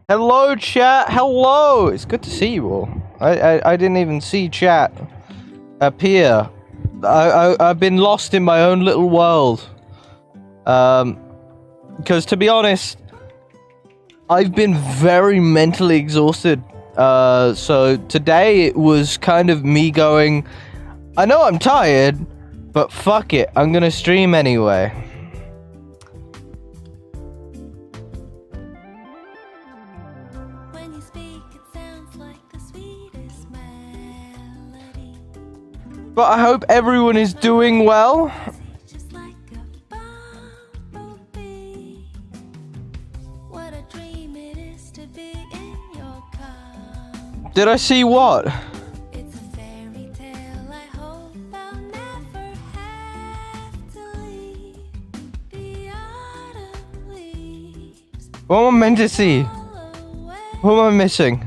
Hello, chat. Hello. It's good to see you all. I didn't even see chat appear. I've been lost in my own little world. Because to be honest, I've been very mentally exhausted. So today it was kind of me going, I know I'm tired, but fuck it, I'm gonna stream anyway. But I hope everyone is doing well. Did I see what? What am I meant to see? What am I missing?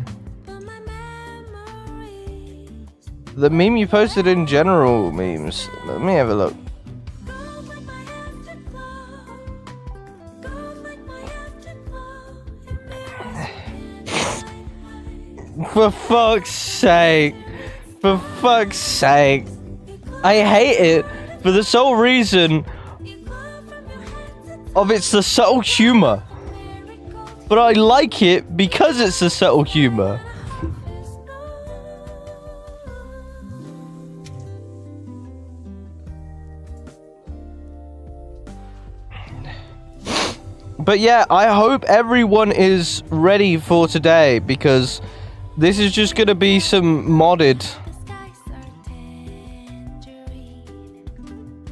The meme you posted in general memes. Let me have a look. For fuck's sake. For fuck's sake. I hate it for the sole reason of it's the subtle humor. But I like it because it's the subtle humor. But yeah, I hope everyone is ready for today because this is just gonna be some modded.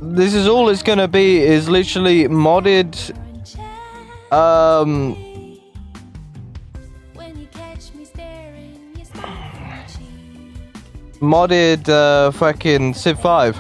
This is all it's gonna be, is literally modded fucking Civ 5.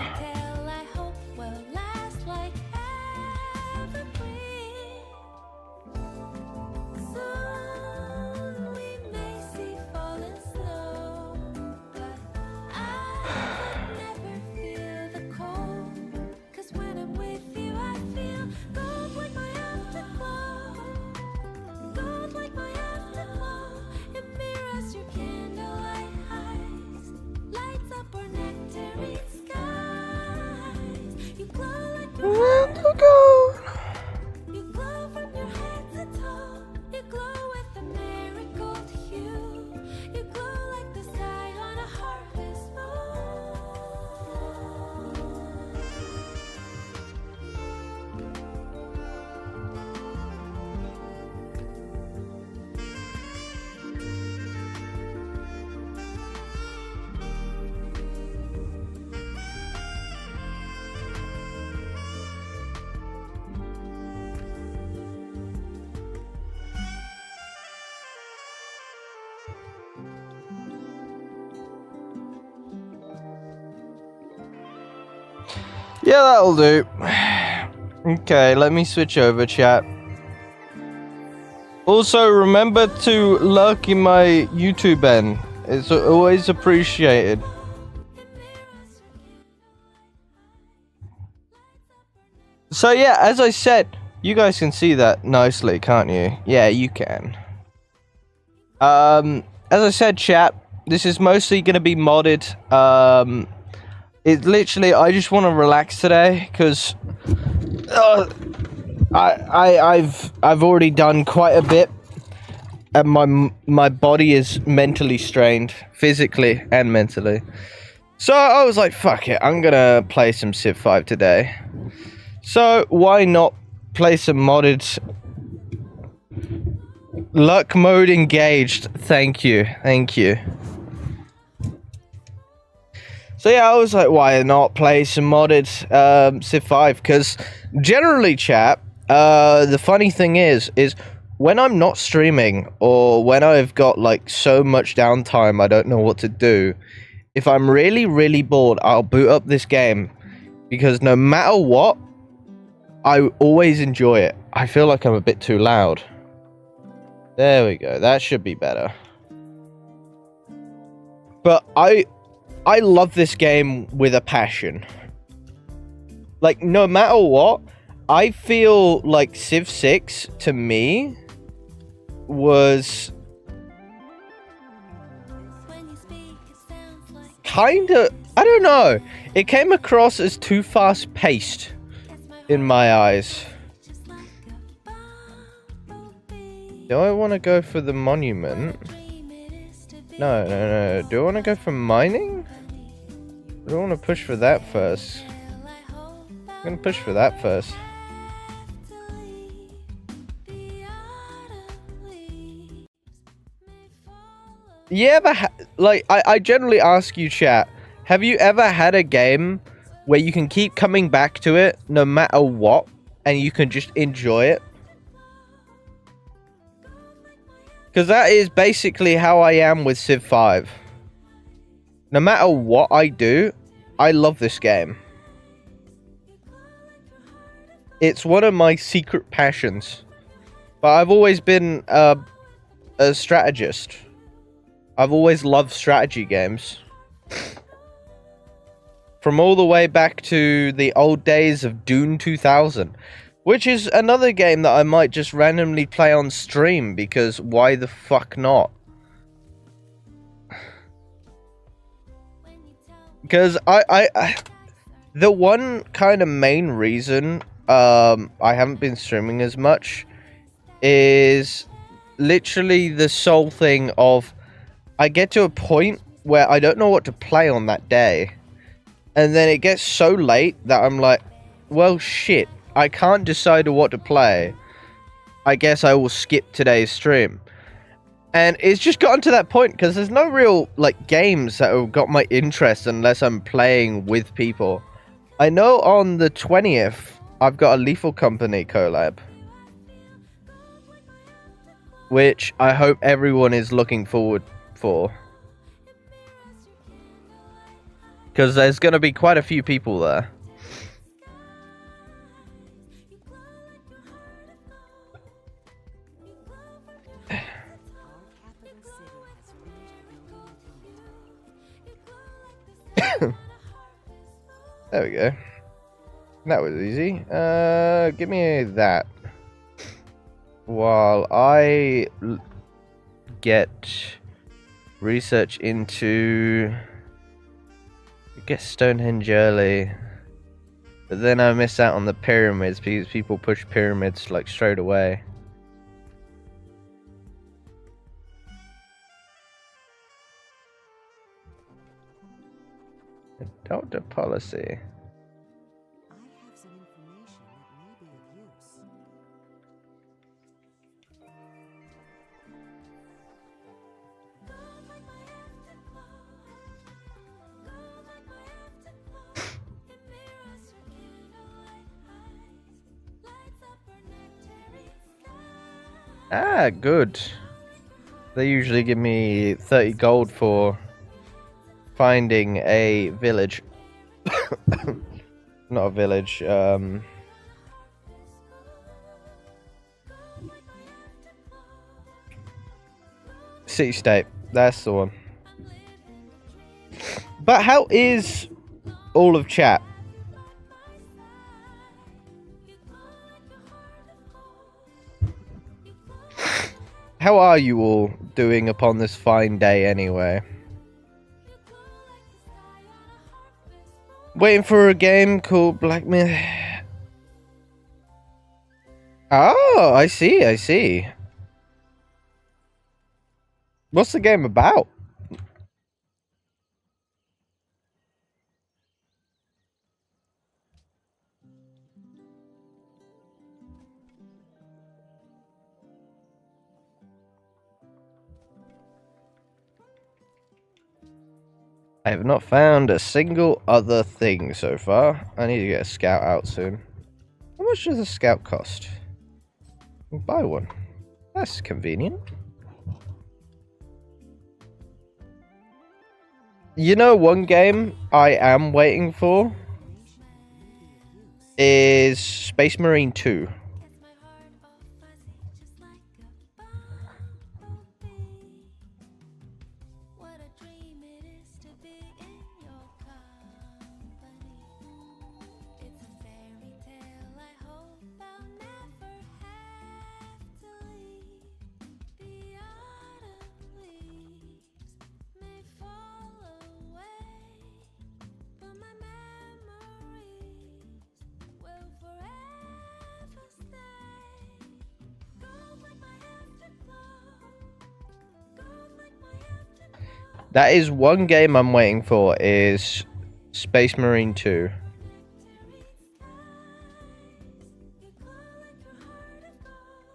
Yeah, that'll do. Okay, let me switch over, chat. Also, remember to lurk in my YouTube end. It's always appreciated. So yeah, as I said, you guys can see that nicely, can't you? Yeah, you can. As I said, chat, this is mostly gonna be modded. It literally, I just want to relax today because I've already done quite a bit, and my body is mentally strained, physically and mentally. So I was like, fuck it, I'm gonna play some Civ 5 today. So why not play some modded luck mode engaged? Thank you, thank you. So yeah, I was like, why not play some modded Civ 5? Because generally, chat, the funny thing is when I'm not streaming or when I've got like so much downtime I don't know what to do, if I'm really, really bored, I'll boot up this game because no matter what, I always enjoy it. I feel like I'm a bit too loud. There we go. That should be better. But I love this game with a passion. Like, no matter what, I feel like Civ 6, to me, was kinda, I don't know. It came across as too fast paced in my eyes. Do I want to go for the monument? No. Do I want to go for mining? I don't want to push for that first. I'm gonna push for that first. You ever I generally ask you, chat, have you ever had a game where you can keep coming back to it no matter what and you can just enjoy it? Because that is basically how I am with Civ 5. No matter what I do, I love this game. It's one of my secret passions. But I've always been a strategist. I've always loved strategy games. From all the way back to the old days of Dune 2000. Which is another game that I might just randomly play on stream, because why the fuck not? Because the one kind of main reason I haven't been streaming as much is literally the sole thing of I get to a point where I don't know what to play on that day. And then it gets so late that I'm like, well, shit, I can't decide what to play. I guess I will skip today's stream. And it's just gotten to that point because there's no real, like, games that have got my interest unless I'm playing with people. I know on the 20th, I've got a Lethal Company collab. Which I hope everyone is looking forward for. Because there's going to be quite a few people there. There we go. That was easy. Give me that. While I get research into... get Stonehenge early. But then I miss out on the pyramids because people push pyramids like straight away. Adopt a policy. Ah, good. They usually give me 30 gold for finding a village. Not a village, city-state. That's the one. But how is all of chat? How are you all doing upon this fine day anyway? Waiting for a game called Black Myth. Oh, I see. What's the game about? I have not found a single other thing so far. I need to get a scout out soon. How much does a scout cost? I'll buy one. That's convenient. You know, one game I am waiting for is Space Marine 2. That is one game I'm waiting for, is Space Marine 2.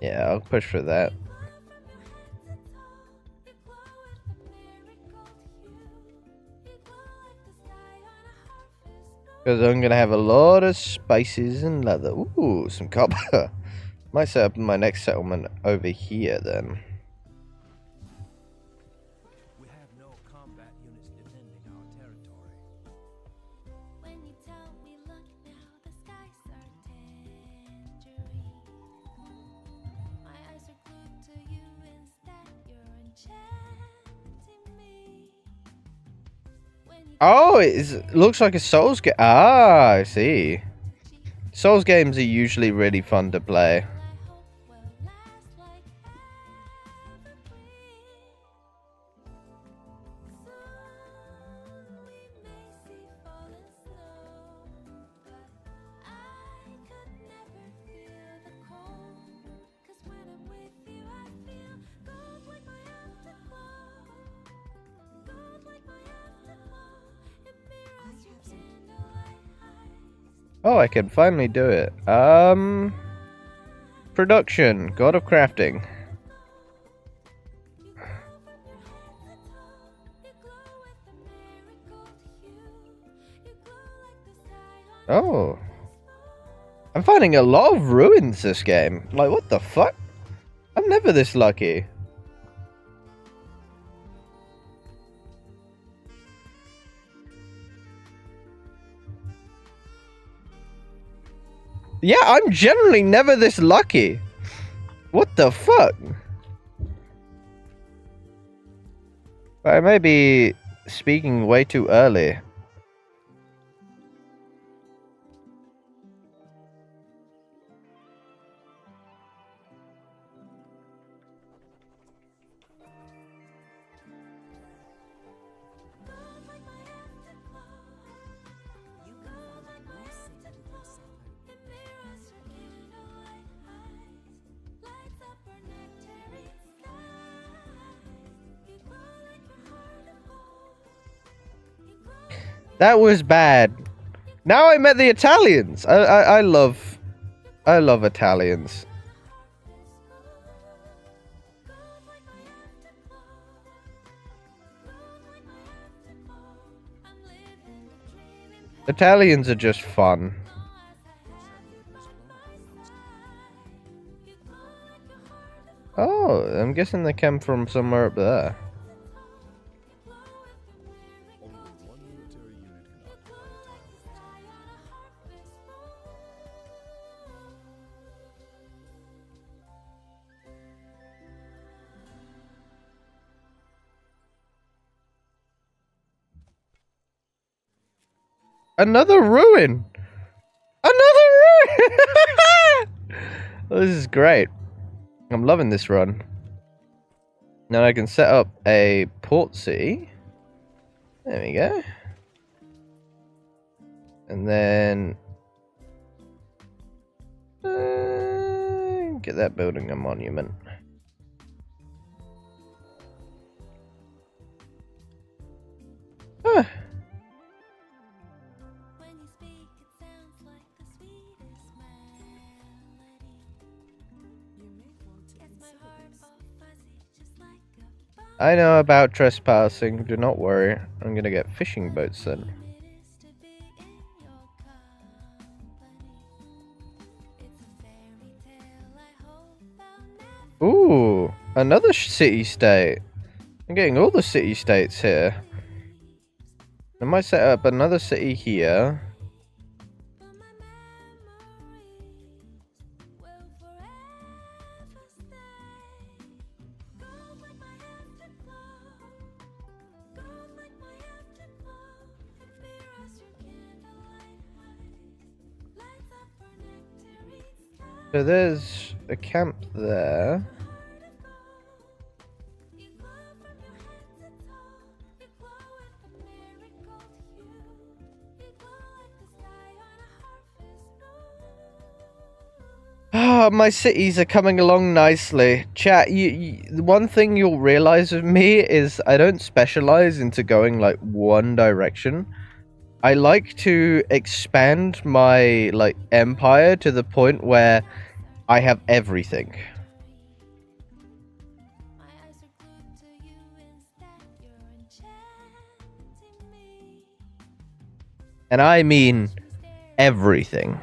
Yeah, I'll push for that. Because I'm going to have a lot of spices and leather. Ooh, some copper. Might set up my next settlement over here then. We have no combat units defending our territory. When you tell me, look now, the skies are tangerine. My eyes are glued to you, instead you're enchanting me. Oh, it looks like a Souls game. Ah, I see. Souls games are usually really fun to play. Oh, I can finally do it. Production, God of Crafting. Oh. I'm finding a lot of ruins this game. Like, what the fuck? I'm never this lucky. Yeah, I'm generally never this lucky. What the fuck? I may be speaking way too early. That was bad. Now I met the Italians. I love Italians. Italians are just fun. Oh, I'm guessing they came from somewhere up there. Another ruin! Another ruin! This is great. I'm loving this run. Now I can set up a port city. There we go. And then... get that building a monument. Huh. I know about trespassing, do not worry. I'm gonna get fishing boats then. Ooh, another city-state. I'm getting all the city-states here. I might set up another city here. So there's a camp there. Oh, my cities are coming along nicely. Chat, the one thing you'll realize with me is I don't specialize into going like one direction. I like to expand my like empire to the point where I have everything. My eyes are glued to you instead. You're enchanting me. And I mean everything.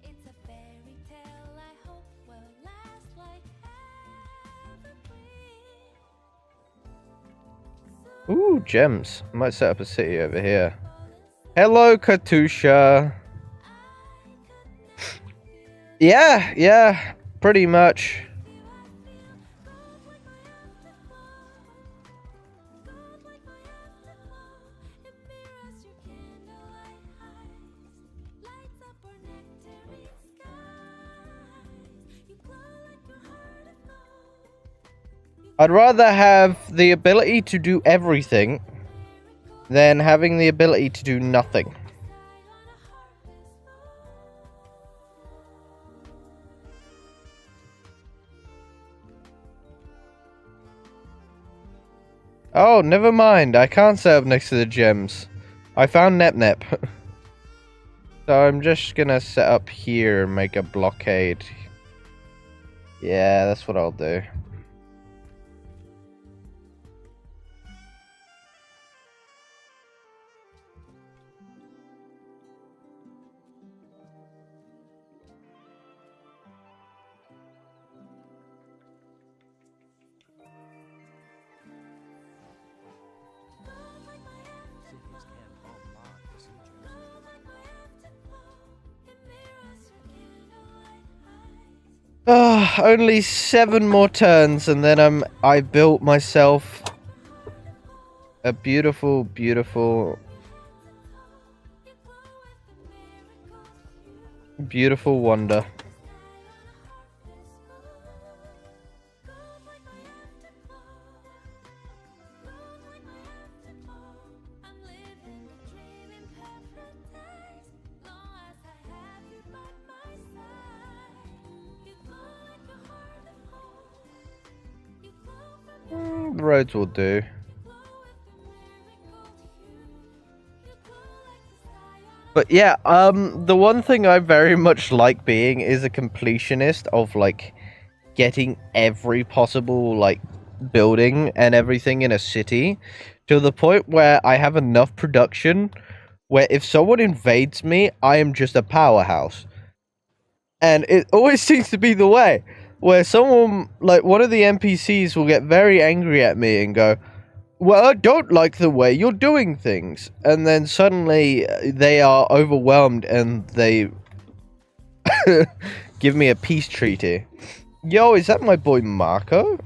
It's a fairy tale I hope will last like evergreen. Ooh, gems. I might set up a city over here. Hello, Katusha. Yeah, pretty much. I'd rather have the ability to do everything than having the ability to do nothing. Oh, never mind. I can't set up next to the gems. I found Nep Nep. So I'm just gonna set up here and make a blockade. Yeah, that's what I'll do. Cities can bombard besiegers. Only 7 more turns and then I built myself a beautiful, beautiful, beautiful wonder. The roads will do. But yeah, the one thing I very much like being is a completionist of like getting every possible like building and everything in a city to the point where I have enough production where if someone invades me, I am just a powerhouse. And it always seems to be the way where someone like one of the NPCs will get very angry at me and go, well, I don't like the way you're doing things. And then suddenly they are overwhelmed and they give me a peace treaty. Yo, is that my boy Marco?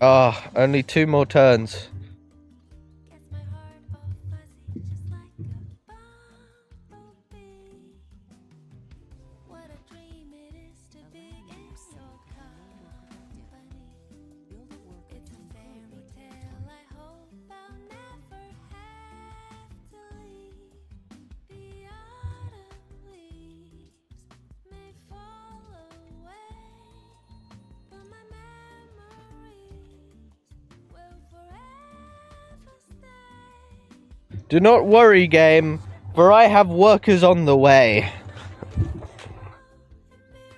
Ah, oh, only 2 more turns. Do not worry, game, for I have workers on the way.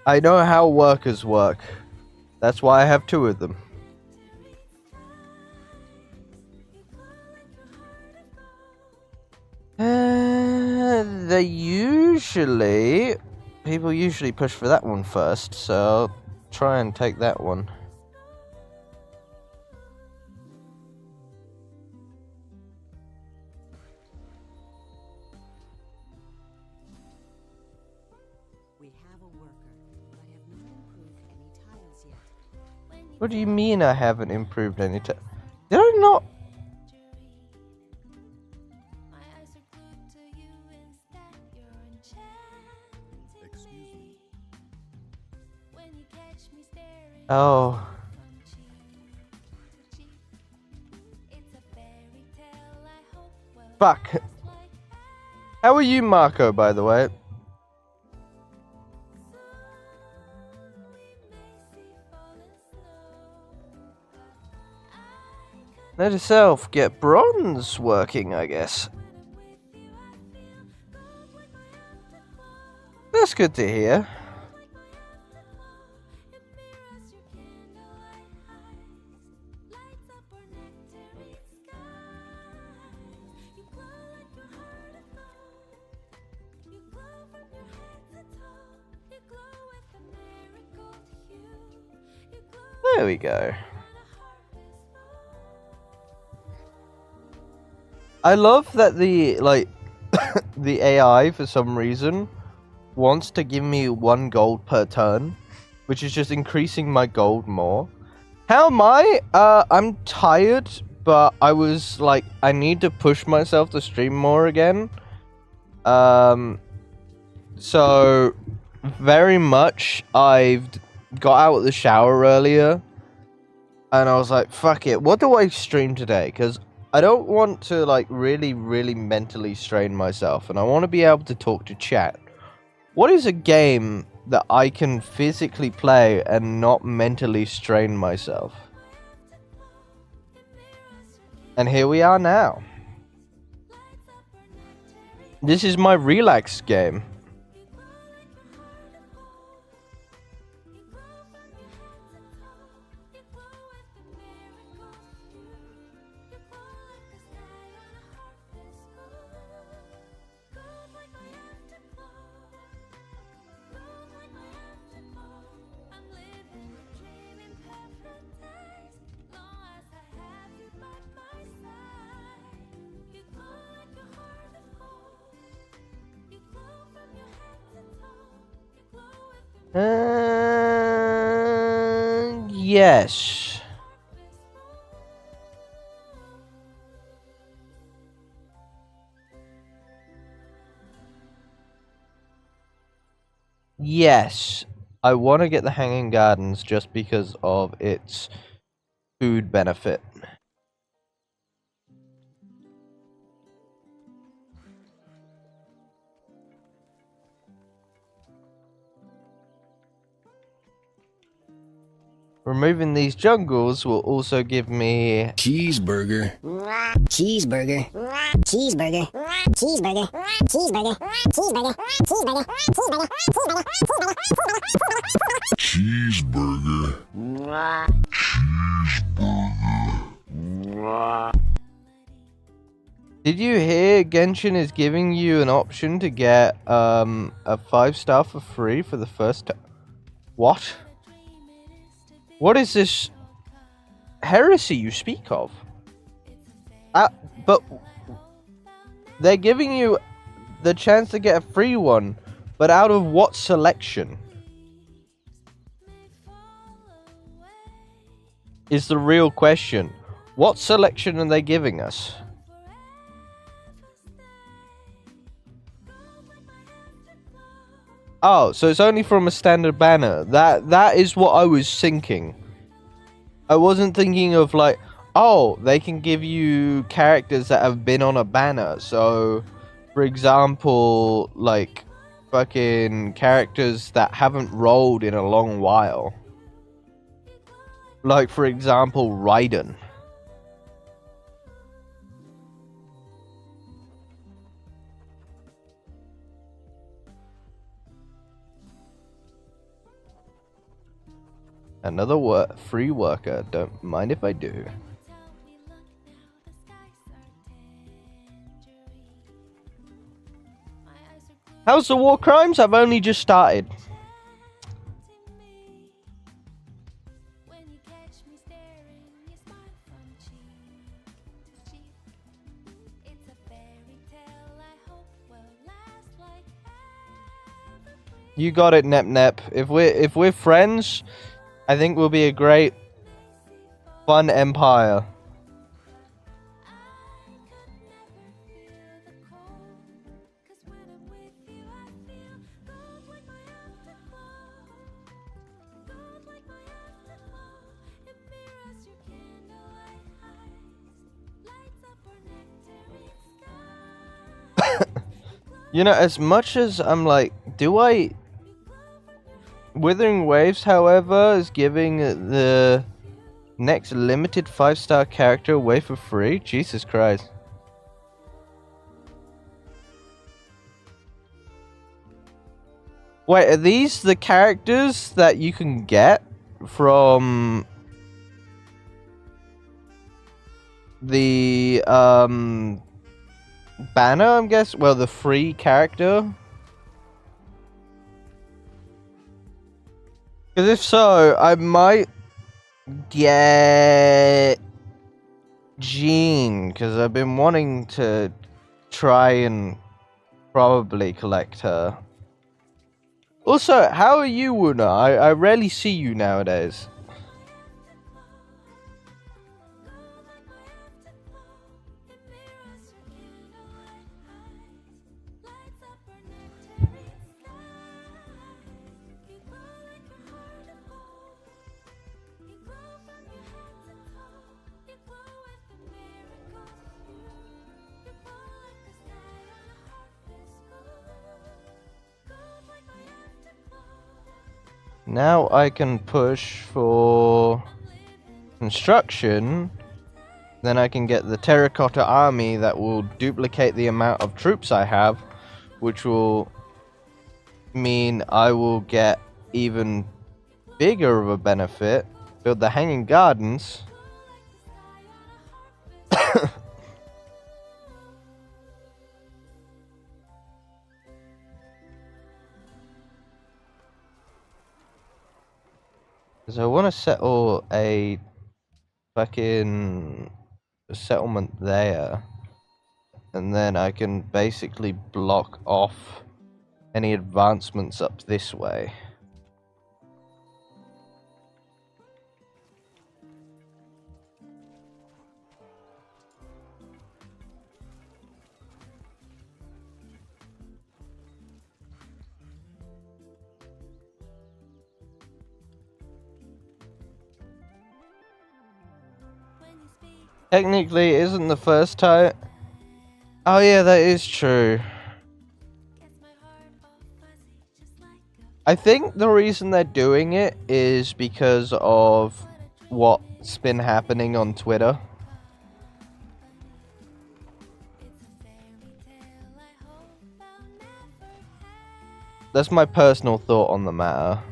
I know how workers work. That's why I have 2 of them. People usually push for that one first, so I'll try and take that one. What do you mean I haven't improved any time? Did I not? Oh. Fuck. How are you, Marco, by the way? Let yourself get bronze working, I guess. That's good to hear. There we go. I love that the the AI for some reason wants to give me 1 gold per turn, which is just increasing my gold more. How am I? I'm tired, but I was like, I need to push myself to stream more again. So very much I've got out of the shower earlier, and I was like, fuck it, what do I stream today? Because I don't want to like really mentally strain myself, and I want to be able to talk to chat. What is a game that I can physically play and not mentally strain myself? And here we are now. This is my relax game. Yes. Yes. I want to get the Hanging Gardens just because of its food benefit. Removing these jungles will also give me Cheeseburger. Cheeseburger. Cheeseburger. Cheeseburger. Cheeseburger. Cheeseburger. Cheeseburger. Cheeseburger. Cheeseburger. Did you hear Genshin is giving you an option to get a 5-star for free for the first What? What is this heresy you speak of? But they're giving you the chance to get a free one, but out of what selection? Is the real question. What selection are they giving us? Oh, so it's only from a standard banner. That is what I was thinking. I wasn't thinking of like, oh, they can give you characters that have been on a banner. So, for example, like fucking characters that haven't rolled in a long while. Like, for example, Raiden. Another free worker. Don't mind if I do. How's the war crimes? I've only just started. You got it, Nep Nep. If we're friends, I think we'll be a great, fun empire. You know, as much as I'm like, do I... Withering Waves, however, is giving the next limited 5-star character away for free? Jesus Christ. Wait, are these the characters that you can get from the banner, I'm guessing? Well, the free character? Because if so, I might get Jean, because I've been wanting to try and probably collect her. Also, how are you, Wuna? I rarely see you nowadays. Now I can push for construction. Then I can get the terracotta army that will duplicate the amount of troops I have, which will mean I will get even bigger of a benefit. Build the hanging gardens. Because I want to settle a fucking settlement there. And then I can basically block off any advancements up this way. Technically, it isn't the first time. Oh yeah, that is true. I think the reason they're doing it is because of what's been happening on Twitter. That's my personal thought on the matter.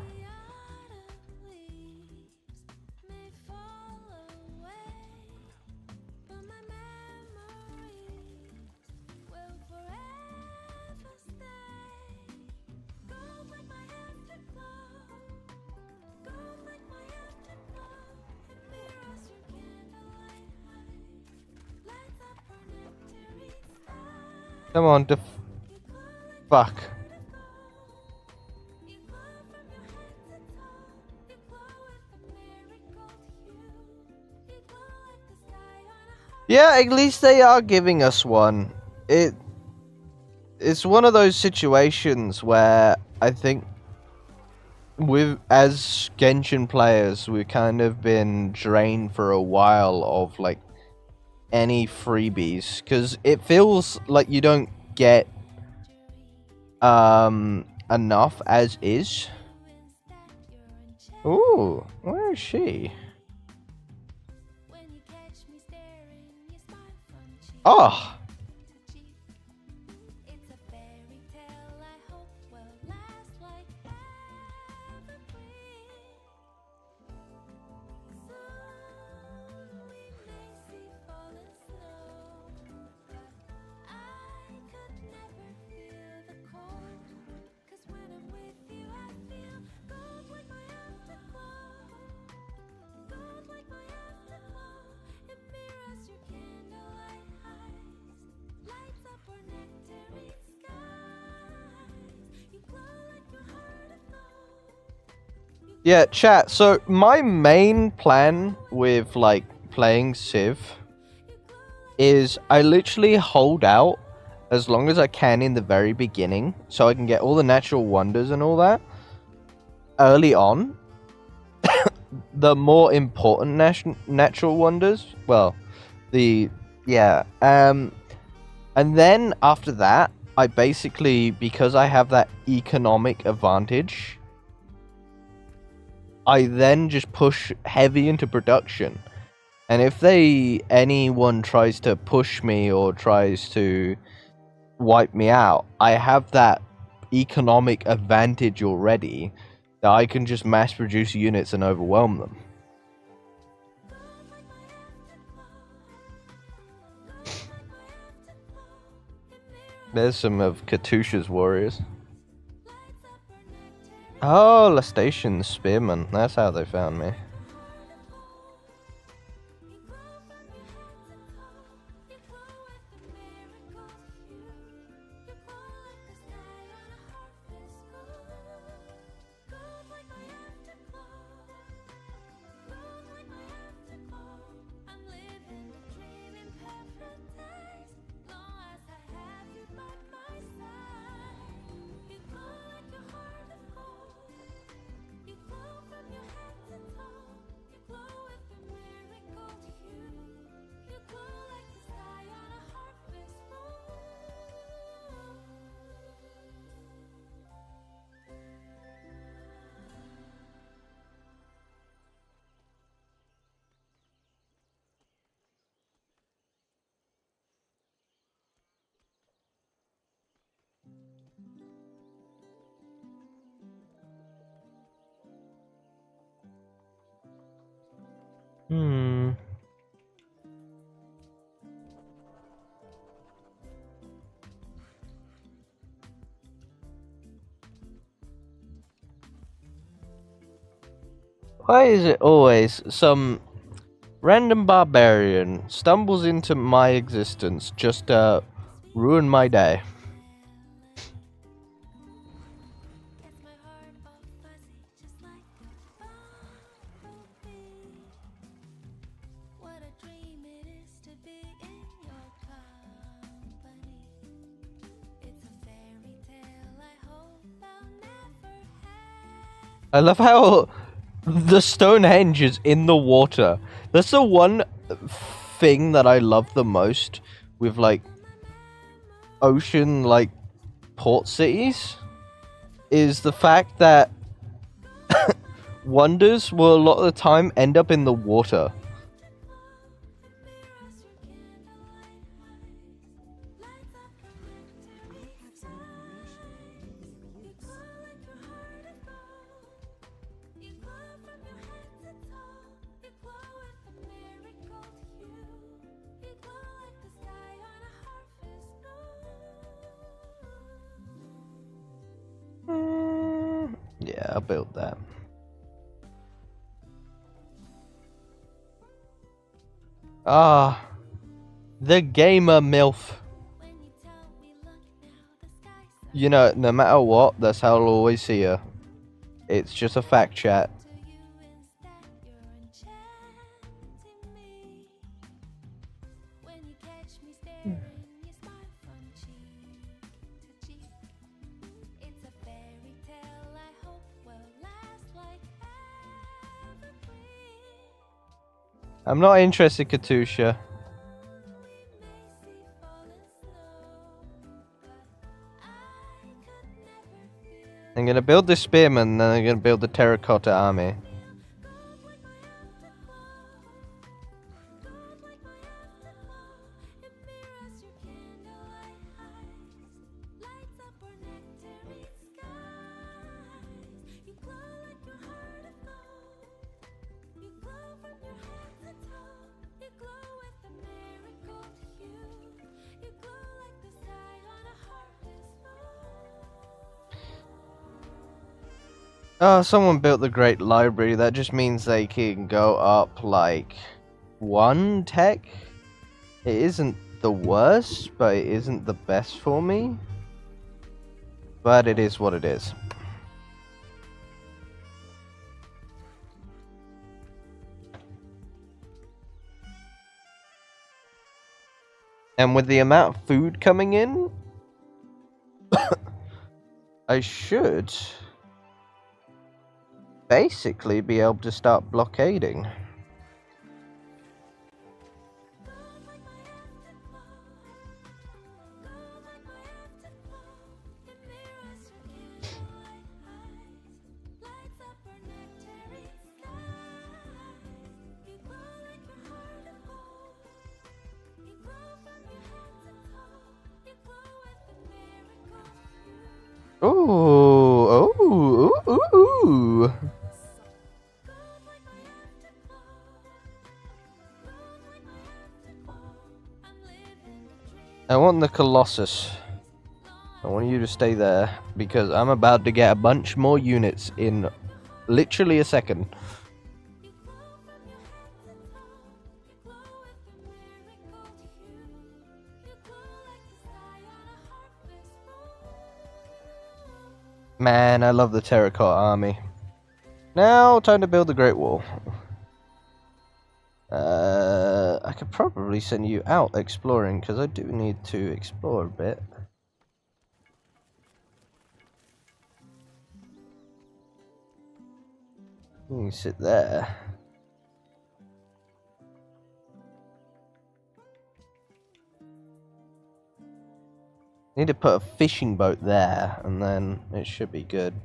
Come on, fuck. Yeah, at least they are giving us one. It's one of those situations where I think as Genshin players, we've kind of been drained for a while of like any freebies, because it feels like you don't get enough as is. Ooh, where is she? Oh. Yeah, chat. So my main plan with like playing Civ is I literally hold out as long as I can in the very beginning, so I can get all the natural wonders and all that early on. The more important natural wonders, well, and then after that, I basically, because I have that economic advantage, I then just push heavy into production. And if anyone tries to push me or tries to wipe me out, I have that economic advantage already that I can just mass produce units and overwhelm them. There's some of Katusha's warriors. Oh, Lestation's spearmen. That's how they found me. Why is it always some random barbarian stumbles into my existence just to ruin my day? Gets my heart all fuzzy, just like a bumblebee. What a dream it is to be in your company. It's a fairy tale I hope I'll never have. I love how the Stonehenge is in the water. That's the one thing that I love the most with like ocean like port cities is the fact that wonders will a lot of the time end up in the water. Yeah, I'll build that. Ah, the gamer MILF. You know, no matter what, that's how I'll always see her. It's just a fact, chat. I'm not interested, Katusha. I'm gonna build the spearman, then I'm gonna build the terracotta army. Oh, someone built the Great Library. That just means they can go up like one tech. It isn't the worst, but it isn't the best for me. But it is what it is. And with the amount of food coming in, I should basically be able to start blockading. Ooh, ooh, ooh, ooh. I want the Colossus. I want you to stay there because I'm about to get a bunch more units in literally a second. Man, I love the Terracotta Army. Now, time to build the Great Wall. I could probably send you out exploring because I do need to explore a bit. You can sit there. Need to put a fishing boat there, and then it should be good.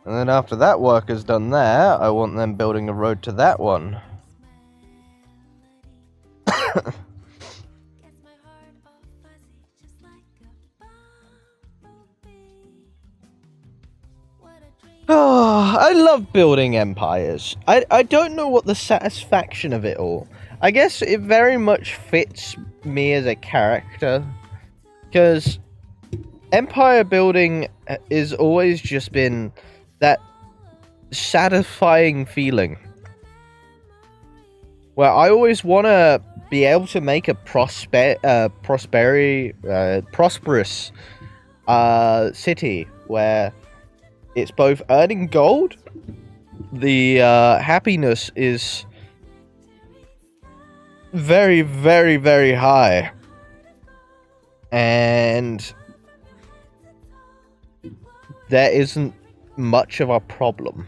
And then after that worker's done there, I want them building a road to that one. Gets my heart all fuzzy, just like a bumblebee. What a dream. Oh, I love building empires. I don't know what the satisfaction of it all. I guess it very much fits me as a character. Because empire building is always just been that satisfying feeling. Where I always want to be able to make a prosperous city where it's both earning gold, the happiness is very, very, very high, and there isn't much of a problem.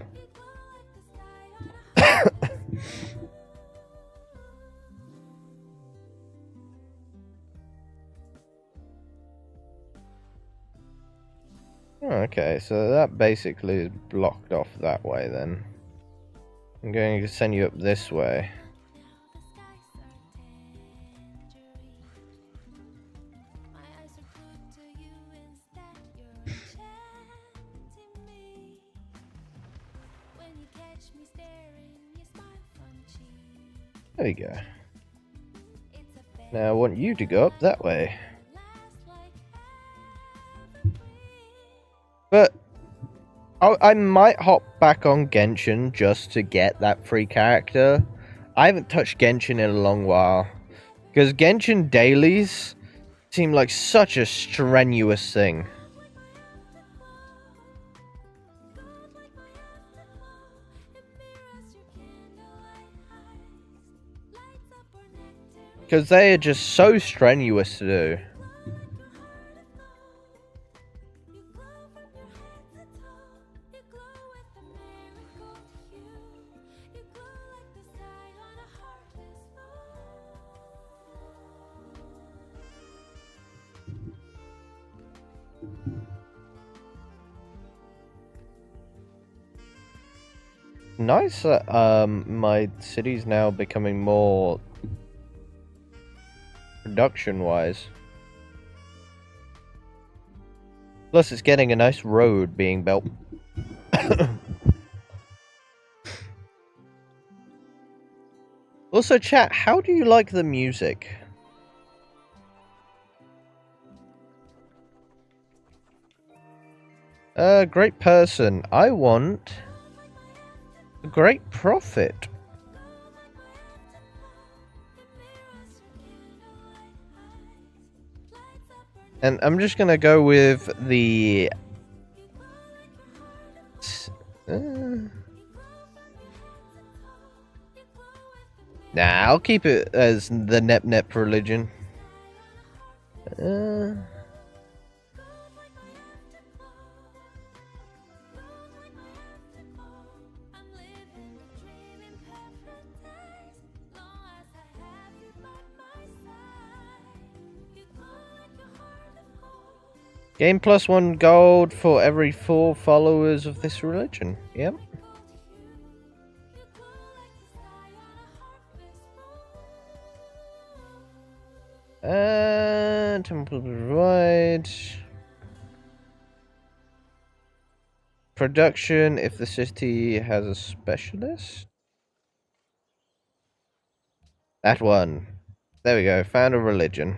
Okay, so that basically is blocked off that way then. I'm going to send you up this way. There we go. Now I want you to go up that way. But I might hop back on Genshin just to get that free character. I haven't touched Genshin in a long while. Because Genshin dailies seem like such a strenuous thing. Because they are just so strenuous to do. Nice that my city's now becoming more production wise. Plus it's getting a nice road being built. Also chat, how do you like the music? Great person. I want a great prophet. And I'm just gonna go with the nah, I'll keep it as the Nep religion. Gain +1 gold for every 4 followers of this religion. Yep. Temple provide production if the city has a specialist. That one. There we go. Found a religion.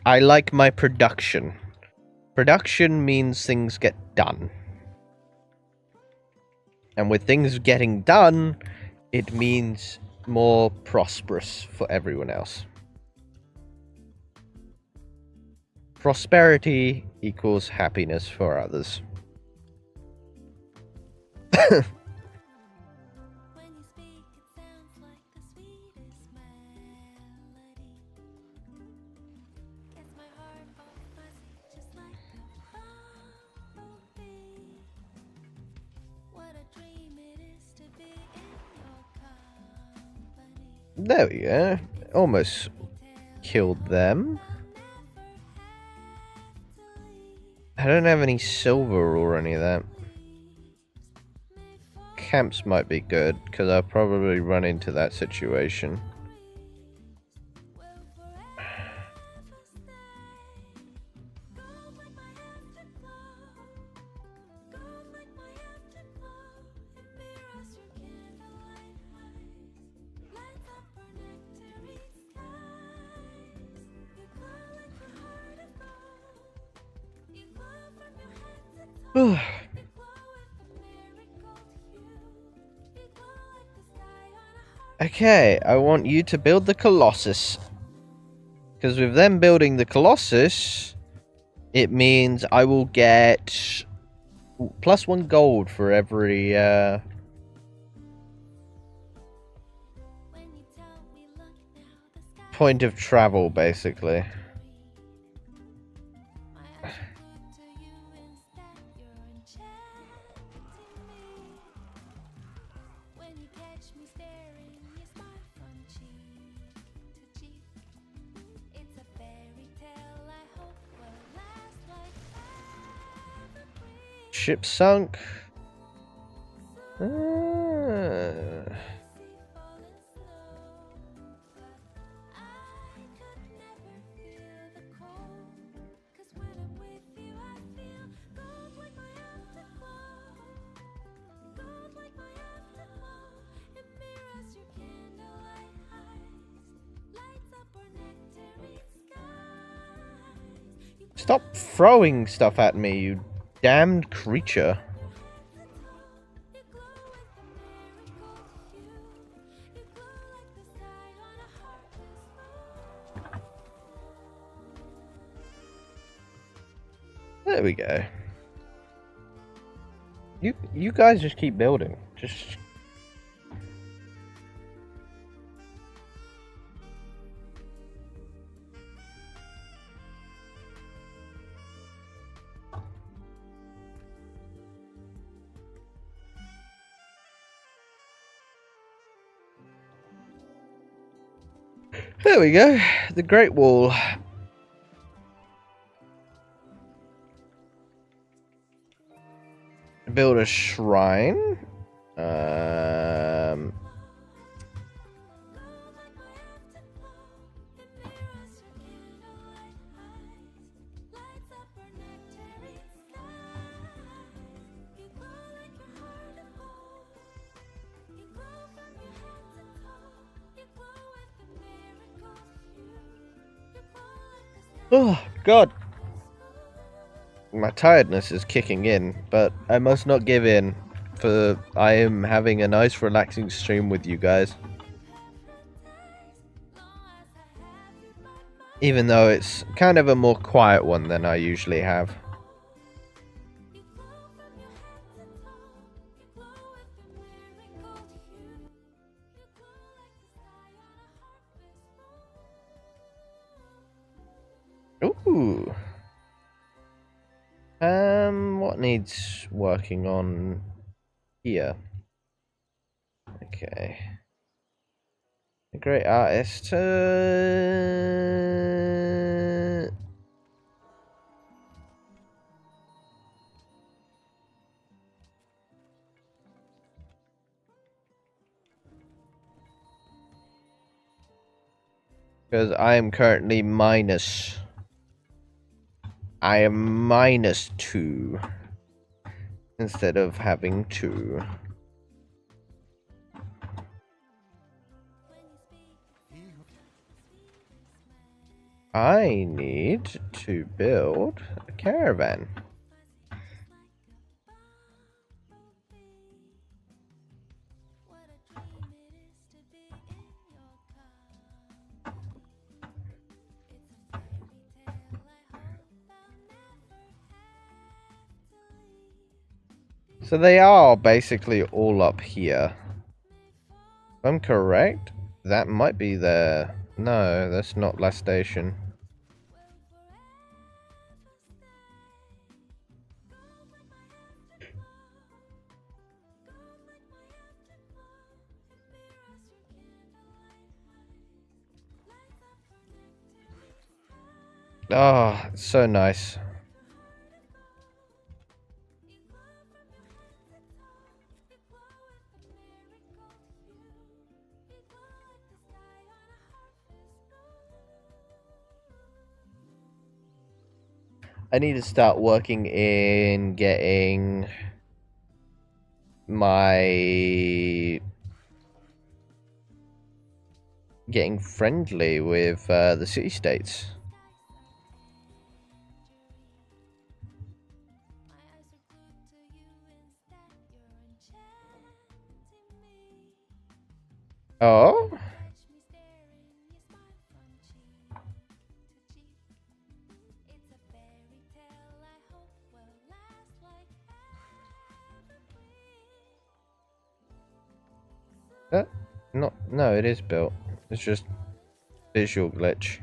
I like my production. Production means things get done. And with things getting done, it means more prosperous for everyone else. Prosperity equals happiness for others. When you speak, it sounds like the sweetest melody. Gets my heart all fuzzy, just like a bumblebee. What a dream it is to be in your company. There we go. Almost killed them. I don't have any silver or any of that. Camps might be good, because I'll probably run into that situation. Okay, I want you to build the Colossus. Because with them building the Colossus, it means I will get +1 gold for every point of travel, basically. Ship sunk. Stop throwing stuff at me, you damned creature. There we go. You guys just keep building. Just there we go. The Great Wall. Build a shrine. Oh, God. My tiredness is kicking in, but I must not give in, for I am having a nice relaxing stream with you guys. Even though it's kind of a more quiet one than I usually have. Ooh. What needs working on here? Okay. A great artist. Because I am currently minus. I am -2 instead of having 2. I need to build a caravan. So they are basically all up here. If I'm correct, that might be their... No, that's not last station. Oh, it's so nice. I need to start working in getting getting friendly with the city-states. Oh? No, it is built. It's just visual glitch.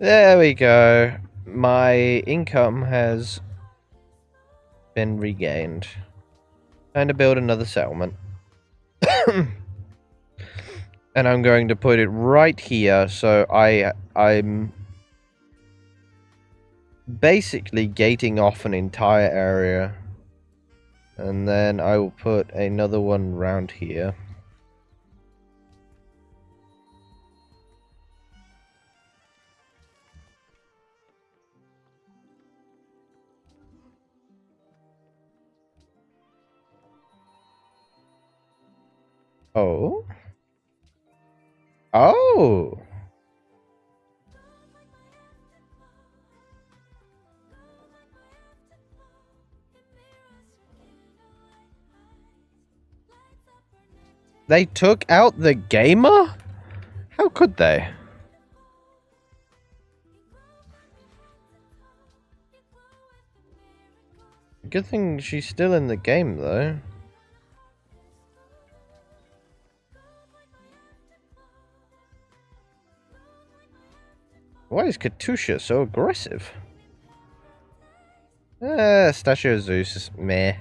There we go. My income has been regained. Time to build another settlement. And I'm going to put it right here, so I'm basically gating off an entire area. And then I will put another one round here. Oh. Oh. They took out the gamer? How could they? Good thing she's still in the game, though. Why is Katusha so aggressive? Statue of Zeus is meh.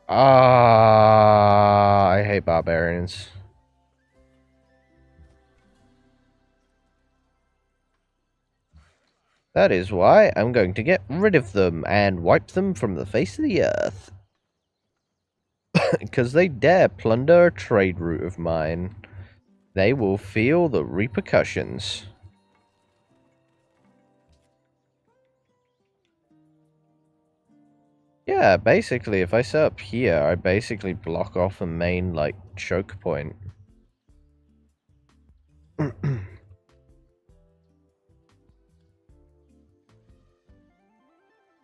I hate barbarians. That is why I'm going to get rid of them and wipe them from the face of the earth. Because they dare plunder a trade route of mine. They will feel the repercussions. Yeah, basically, if I set up here, I basically block off a main, like, choke point.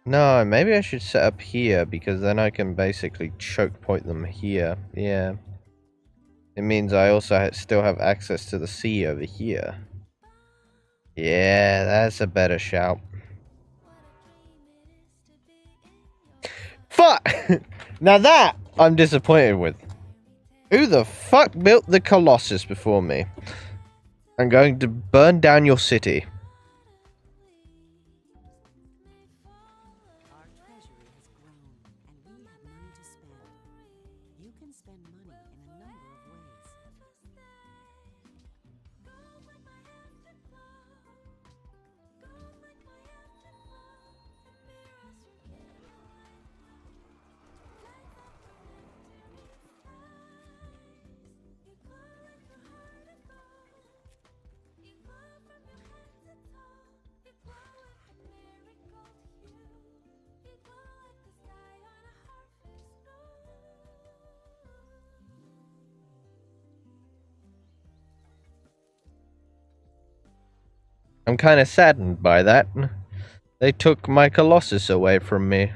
No, maybe I should set up here, because then I can basically choke point them here. Yeah. It means I also still have access to the sea over here. Yeah, that's a better shout. fuck? Now that I'm disappointed with. Who the fuck built the Colossus before me? I'm going to burn down your city. Our treasury has grown, and we have money to spend. You can spend money in a number of ways. I'm kind of saddened by that. They took my Colossus away from me.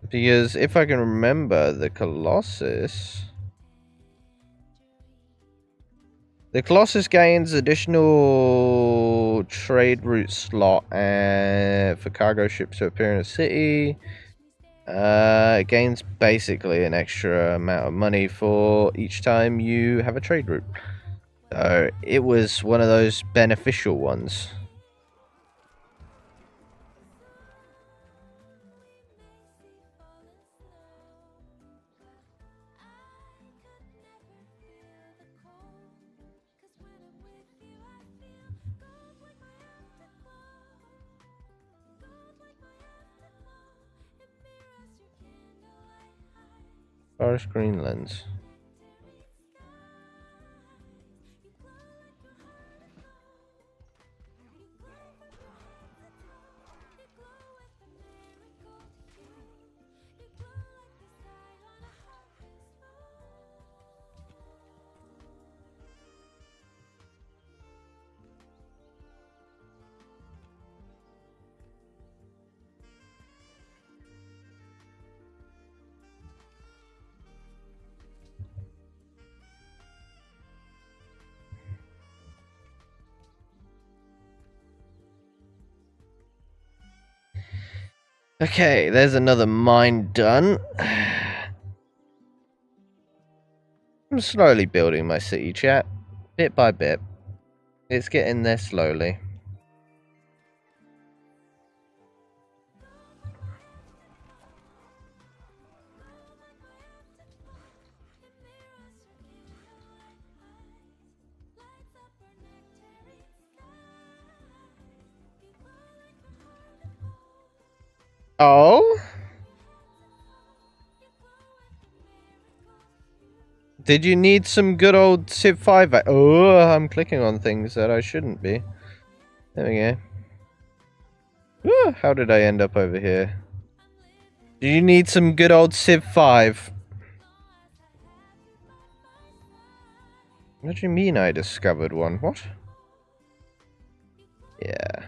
Because if I can remember, the Colossus gains additional trade route slot for cargo ships to appear in a city. It gains basically an extra amount of money for each time you have a trade route. So it was one of those beneficial ones. Forest Greenlands. Okay, there's another mine done. I'm slowly building my city, chat. Bit by bit. It's getting there slowly. Oh? Did you need some good old Civ 5? Oh, I'm clicking on things that I shouldn't be. There we go. Ooh, how did I end up over here? Do you need some good old Civ 5? What do you mean I discovered one? What? Yeah.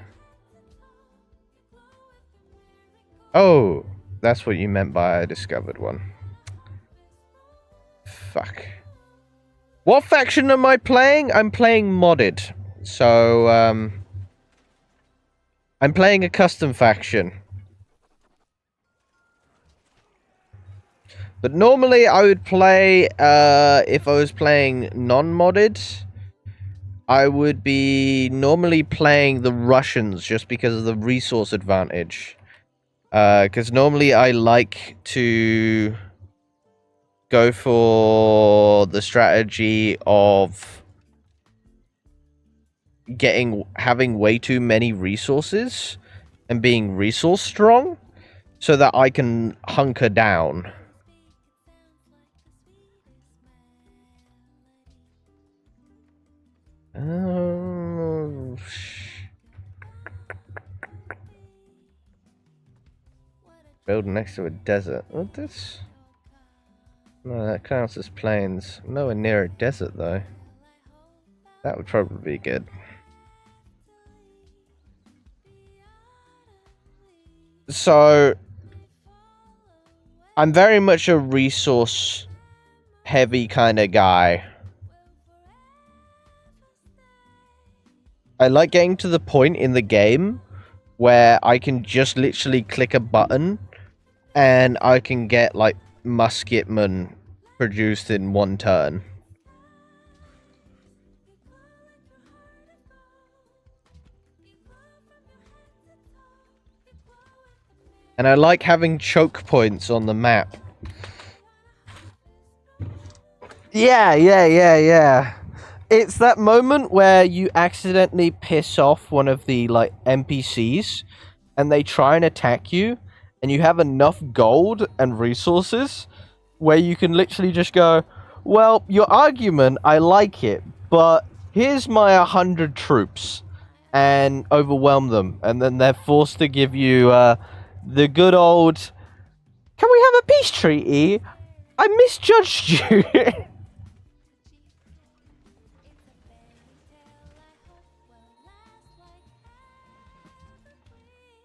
Oh, that's what you meant by I discovered one. Fuck. What faction am I playing? I'm playing modded. So, I'm playing a custom faction. But normally I would play, if I was playing non-modded, I would be normally playing the Russians just because of the resource advantage. Because normally I like to go for the strategy of having way too many resources and being resource strong so that I can hunker down. Oh, build next to a desert. What this? No, that counts as plains. Nowhere near a desert though. That would probably be good. So, I'm very much a resource heavy kind of guy. I like getting to the point in the game where I can just literally click a button and I can get like musketmen produced in one turn. And I like having choke points on the map. Yeah. It's that moment where you accidentally piss off one of the like NPCs and they try and attack you and you have enough gold and resources where you can literally just go, well, your argument, I like it, but here's my 100 troops, and overwhelm them, and then they're forced to give you the good old, can we have a peace treaty? I misjudged you.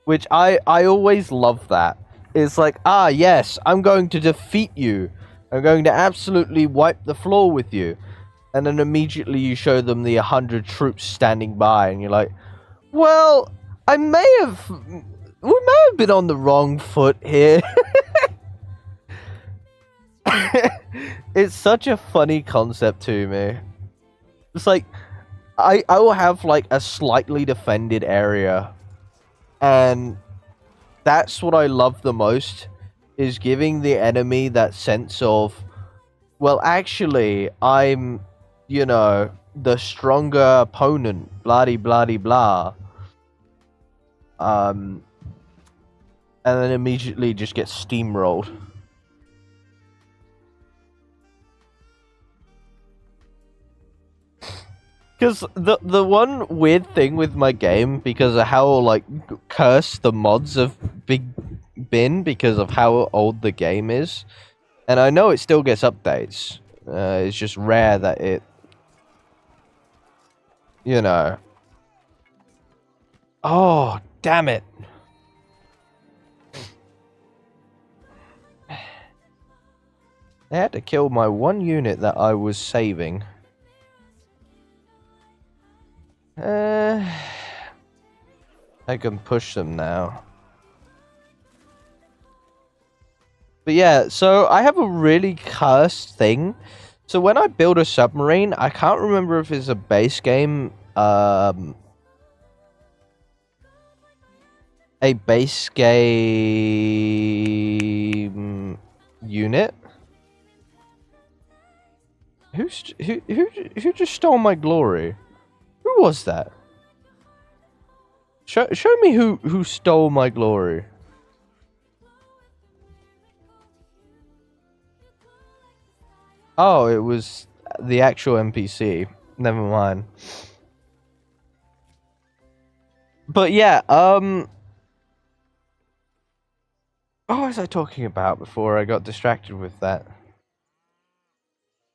Which I always love that. It's like, ah, yes, I'm going to defeat you. I'm going to absolutely wipe the floor with you. And then immediately you show them the 100 troops standing by, and you're like, well, we may have been on the wrong foot here. It's such a funny concept to me. It's like, I will have like a slightly defended area, and that's what I love the most, is giving the enemy that sense of, well, actually, I'm, you know, the stronger opponent, blah-de-blah-de-blah. And then immediately just get steamrolled. Because the one weird thing with my game, because of how like cursed the mods have been because of how old the game is, and I know it still gets updates. It's just rare that it, you know. Oh, damn it. They had to kill my one unit that I was saving. I can push them now. But yeah, so I have a really cursed thing. So when I build a submarine, I can't remember if it's a base game, a base game unit. Who just stole my glory? Who was that? Show me who stole my glory. Oh, it was the actual NPC. Never mind. But yeah, what was I talking about before I got distracted with that?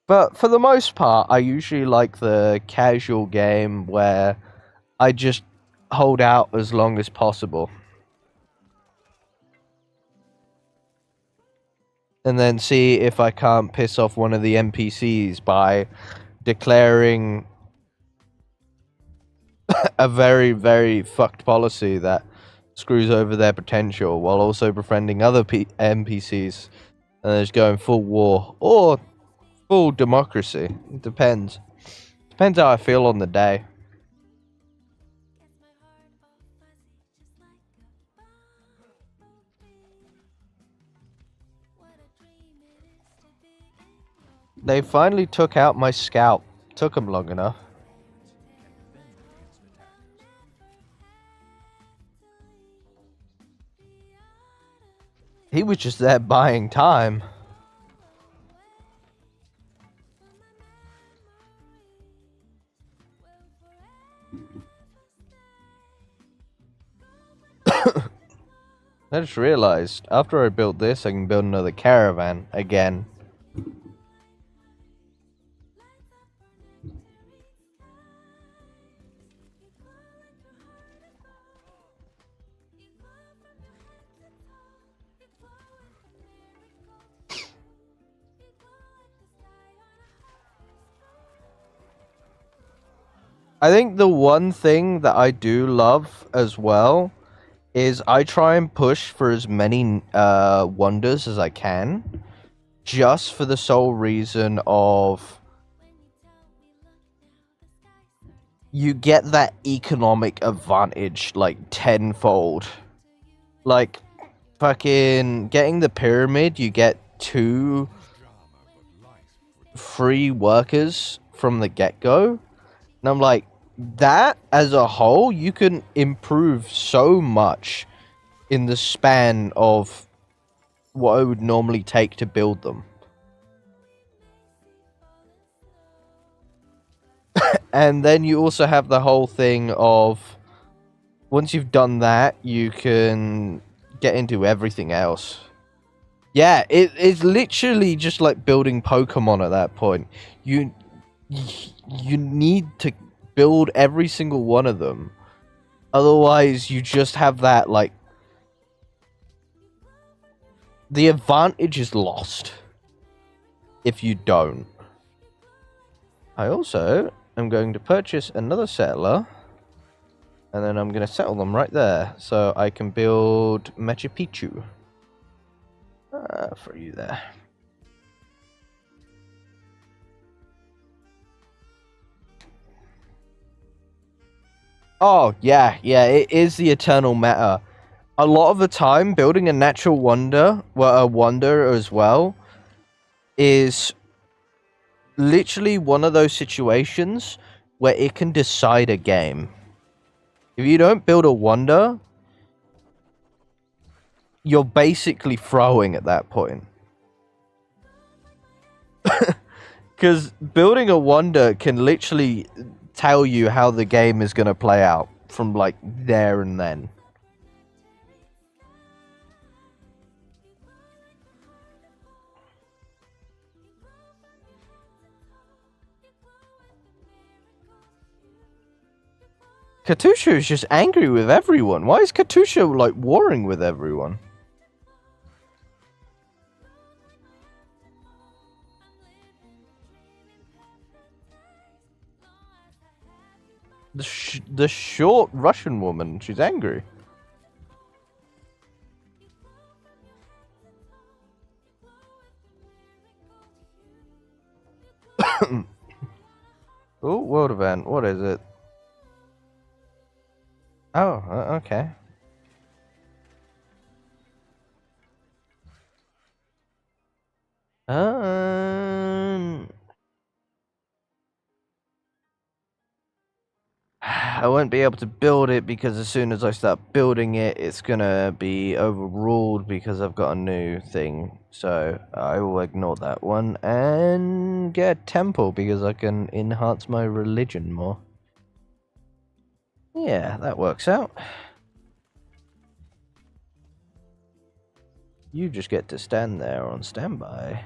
But for the most part, I usually like the casual game where I just hold out as long as possible. And then see if I can't piss off one of the NPCs by declaring a very, very fucked policy that screws over their potential while also befriending other NPCs and just going full war. Or full democracy. It depends. Depends how I feel on the day. They finally took out my scout. Took them long enough. He was just there buying time. I just realized, after I built this, I can build another caravan again. I think the one thing that I do love as well is I try and push for as many wonders as I can, just for the sole reason of you get that economic advantage like tenfold. Like fucking getting the pyramid, you get 2 free workers from the get-go. And I'm like, that as a whole, you can improve so much in the span of what it would normally take to build them. And then you also have the whole thing of once you've done that, you can get into everything else. Yeah, it's literally just like building Pokemon at that point. You need to build every single one of them. Otherwise, you just have that, like, the advantage is lost if you don't. I also am going to purchase another settler, and then I'm going to settle them right there, so I can build Machu Picchu for you there. Oh, yeah, it is the eternal meta. A lot of the time, building a natural wonder, well, a wonder as well, is literally one of those situations where it can decide a game. If you don't build a wonder, you're basically throwing at that point. Because building a wonder can literally tell you how the game is going to play out from like there and then. Katusha is just angry with everyone. Why is Katusha like warring with everyone? The short Russian woman, she's angry. Oh, world event. What is it? Oh, okay. I won't be able to build it because as soon as I start building it, it's gonna be overruled because I've got a new thing. So I will ignore that one and get a temple because I can enhance my religion more. Yeah, that works out. You just get to stand there on standby.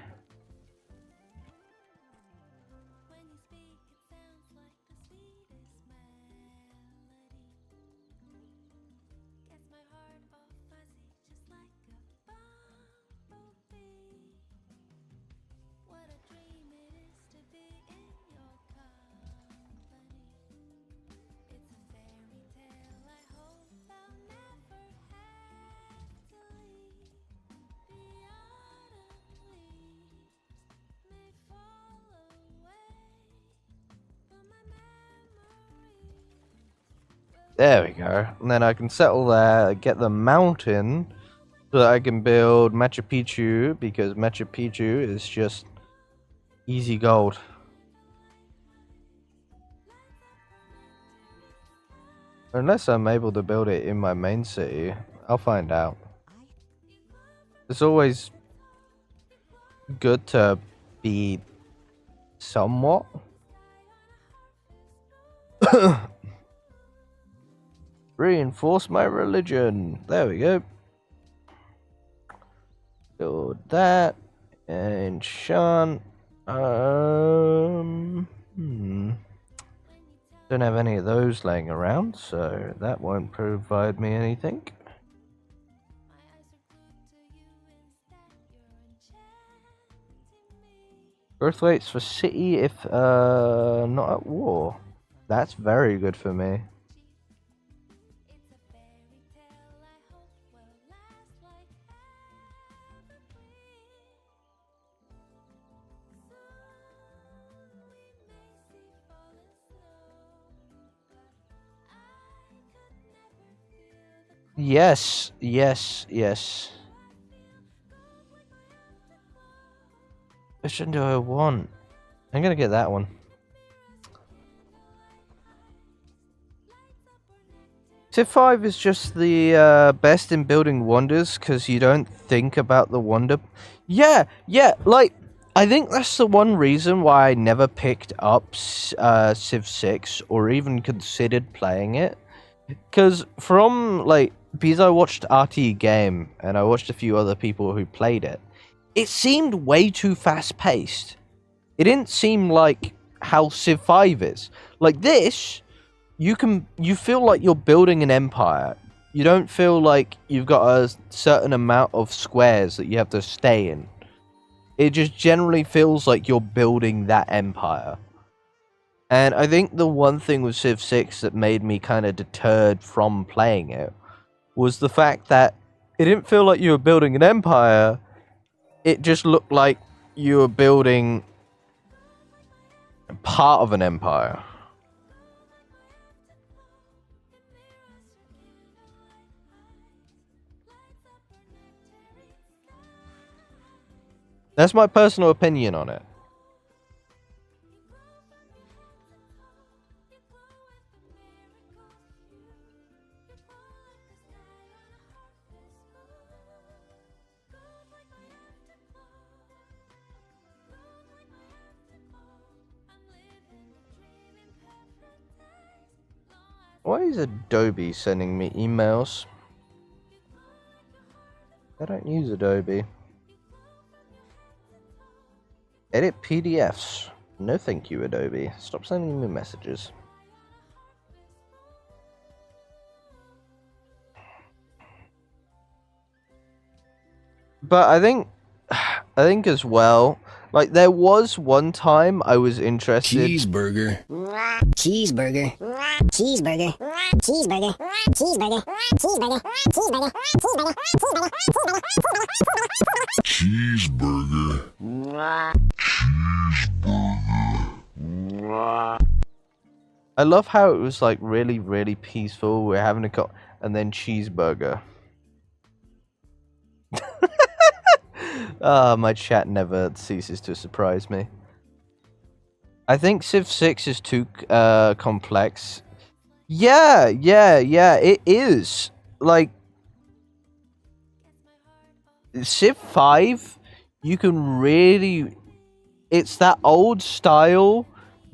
There we go. And then I can settle there, get the mountain, so that I can build Machu Picchu, because Machu Picchu is just easy gold. Unless I'm able to build it in my main city, I'll find out. It's always good to be somewhat. Reinforce my religion. There we go. Build that. Enchant. Don't have any of those laying around, so that won't provide me anything. Birth rates for city if not at war. That's very good for me. Yes, yes, yes. Which one do I want? I'm gonna get that one. Civ 5 is just the best in building wonders because you don't think about the wonder. Yeah, yeah, like, I think that's the one reason why I never picked up Civ 6 or even considered playing it. Because because I watched RT Game and I watched a few other people who played it, it seemed way too fast paced. It didn't seem like how Civ 5 is. Like this, you feel like you're building an empire. You don't feel like you've got a certain amount of squares that you have to stay in. It just generally feels like you're building that empire. And I think the one thing with Civ 6 that made me kind of deterred from playing it was the fact that it didn't feel like you were building an empire. It just looked like you were building part of an empire. That's my personal opinion on it. Why is Adobe sending me emails? I don't use Adobe. Edit PDFs. No thank you, Adobe. Stop sending me messages. But I think as well, like there was one time I was interested. Cheeseburger. Cheeseburger. Cheeseburger. Cheeseburger. Cheeseburger. Cheeseburger. Cheeseburger. Cheeseburger. I love how it was like really, really peaceful. We're having a and then cheeseburger. My chat never ceases to surprise me. I think Civ 6 is too complex. Yeah, it is. Like, Civ 5, you can really... It's that old style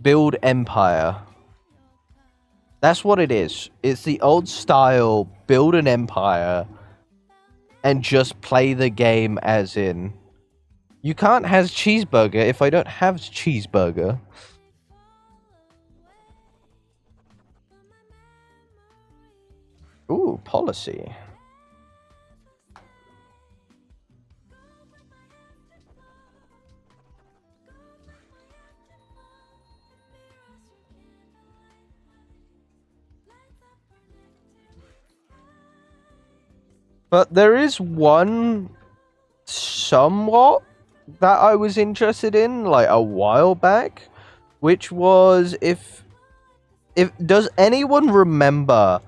build empire. That's what it is. It's the old style build an empire and just play the game as in... You can't have cheeseburger if I don't have cheeseburger. Ooh, policy. But there is one somewhat that I was interested in like a while back, which was if does anyone remember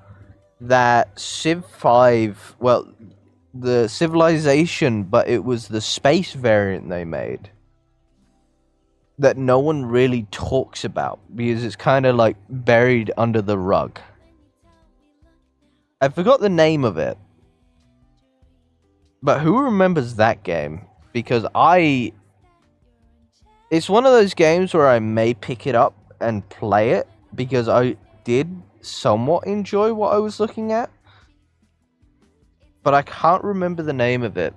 that Civ 5, well, the Civilization, but it was the space variant they made that no one really talks about because it's kind of like buried under the rug. I forgot the name of it. But who remembers that game? Because it's one of those games where I may pick it up and play it because I did somewhat enjoy what I was looking at. But I can't remember the name of it.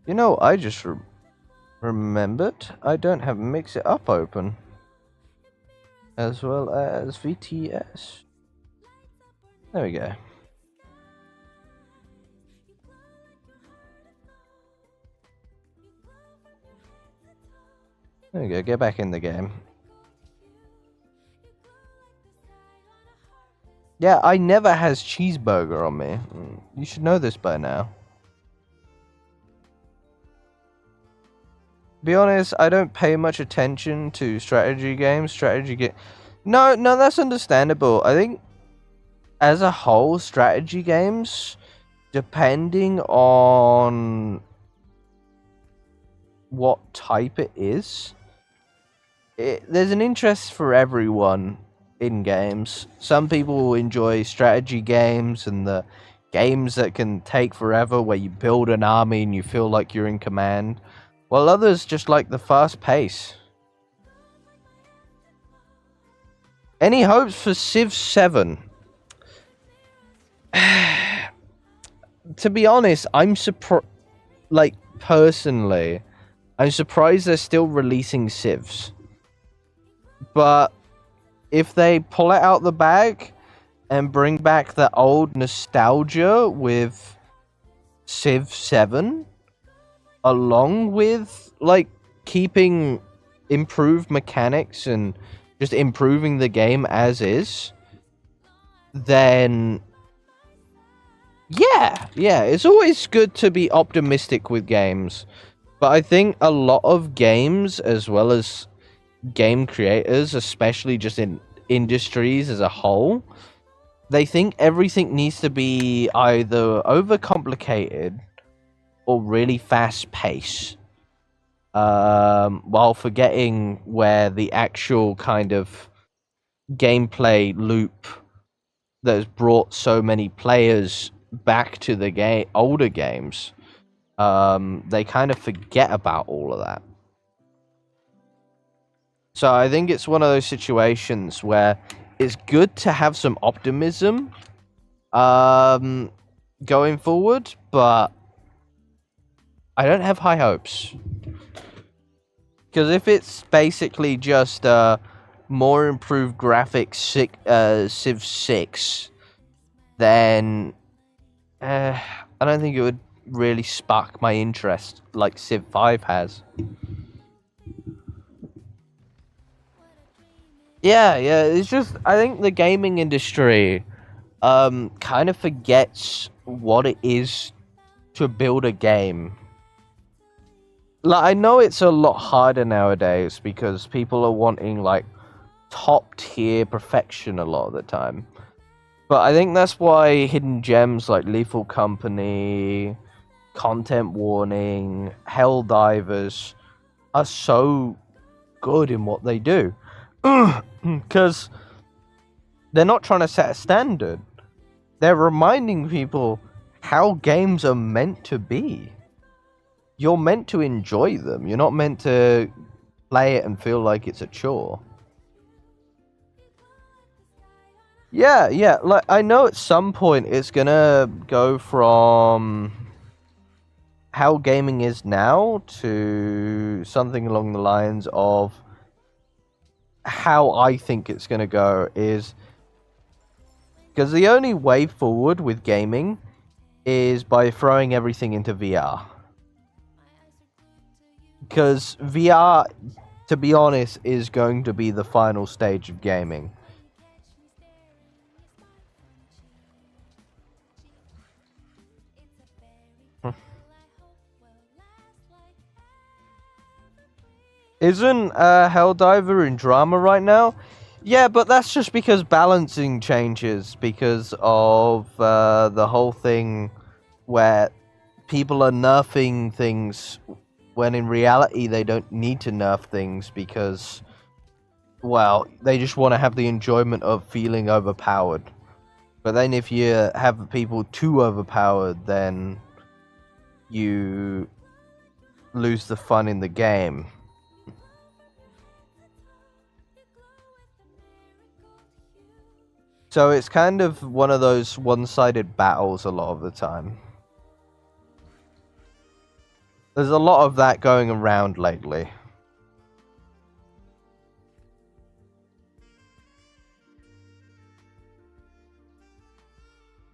You know, I just remembered I don't have Mix It Up open. As well as VTS. There we go. There we go, get back in the game. Yeah, I never has cheeseburger on me. You should know this by now. Be honest, I don't pay much attention to strategy games. No, no, that's understandable. I think as a whole, strategy games, depending on what type it is, there's an interest for everyone in games. Some people enjoy strategy games and the games that can take forever, where you build an army and you feel like you're in command, while others just like the fast pace. Any hopes for Civ 7? To be honest, I'm surprised. Like, personally, I'm surprised they're still releasing Civs. But if they pull it out the bag and bring back the old nostalgia with Civ 7, along with, like, keeping improved mechanics and just improving the game as is, then yeah, it's always good to be optimistic with games. But I think a lot of games, as well as game creators, especially just in industries as a whole, they think everything needs to be either overcomplicated or really fast paced, while forgetting where the actual kind of gameplay loop that has brought so many players back to the older games, they kind of forget about all of that. So I think it's one of those situations where it's good to have some optimism going forward, but I don't have high hopes. Because if it's basically just more improved graphics Civ 6, then I don't think it would really spark my interest like Civ 5 has. Yeah, it's just, I think the gaming industry kind of forgets what it is to build a game. Like, I know it's a lot harder nowadays because people are wanting, like, top tier perfection a lot of the time. But I think that's why hidden gems like Lethal Company, Content Warning, Helldivers are so good in what they do. Because they're not trying to set a standard. They're reminding people how games are meant to be. You're meant to enjoy them. You're not meant to play it and feel like it's a chore. Yeah. Like, I know at some point it's gonna go from how gaming is now to something along the lines of how I think it's gonna go is, because the only way forward with gaming is by throwing everything into VR. Because VR, to be honest, is going to be the final stage of gaming. Isn't Helldiver in drama right now? Yeah, but that's just because balancing changes because of the whole thing where people are nerfing things when in reality they don't need to nerf things because, well, they just want to have the enjoyment of feeling overpowered. But then if you have people too overpowered, then you lose the fun in the game. So it's kind of one of those one-sided battles a lot of the time. There's a lot of that going around lately.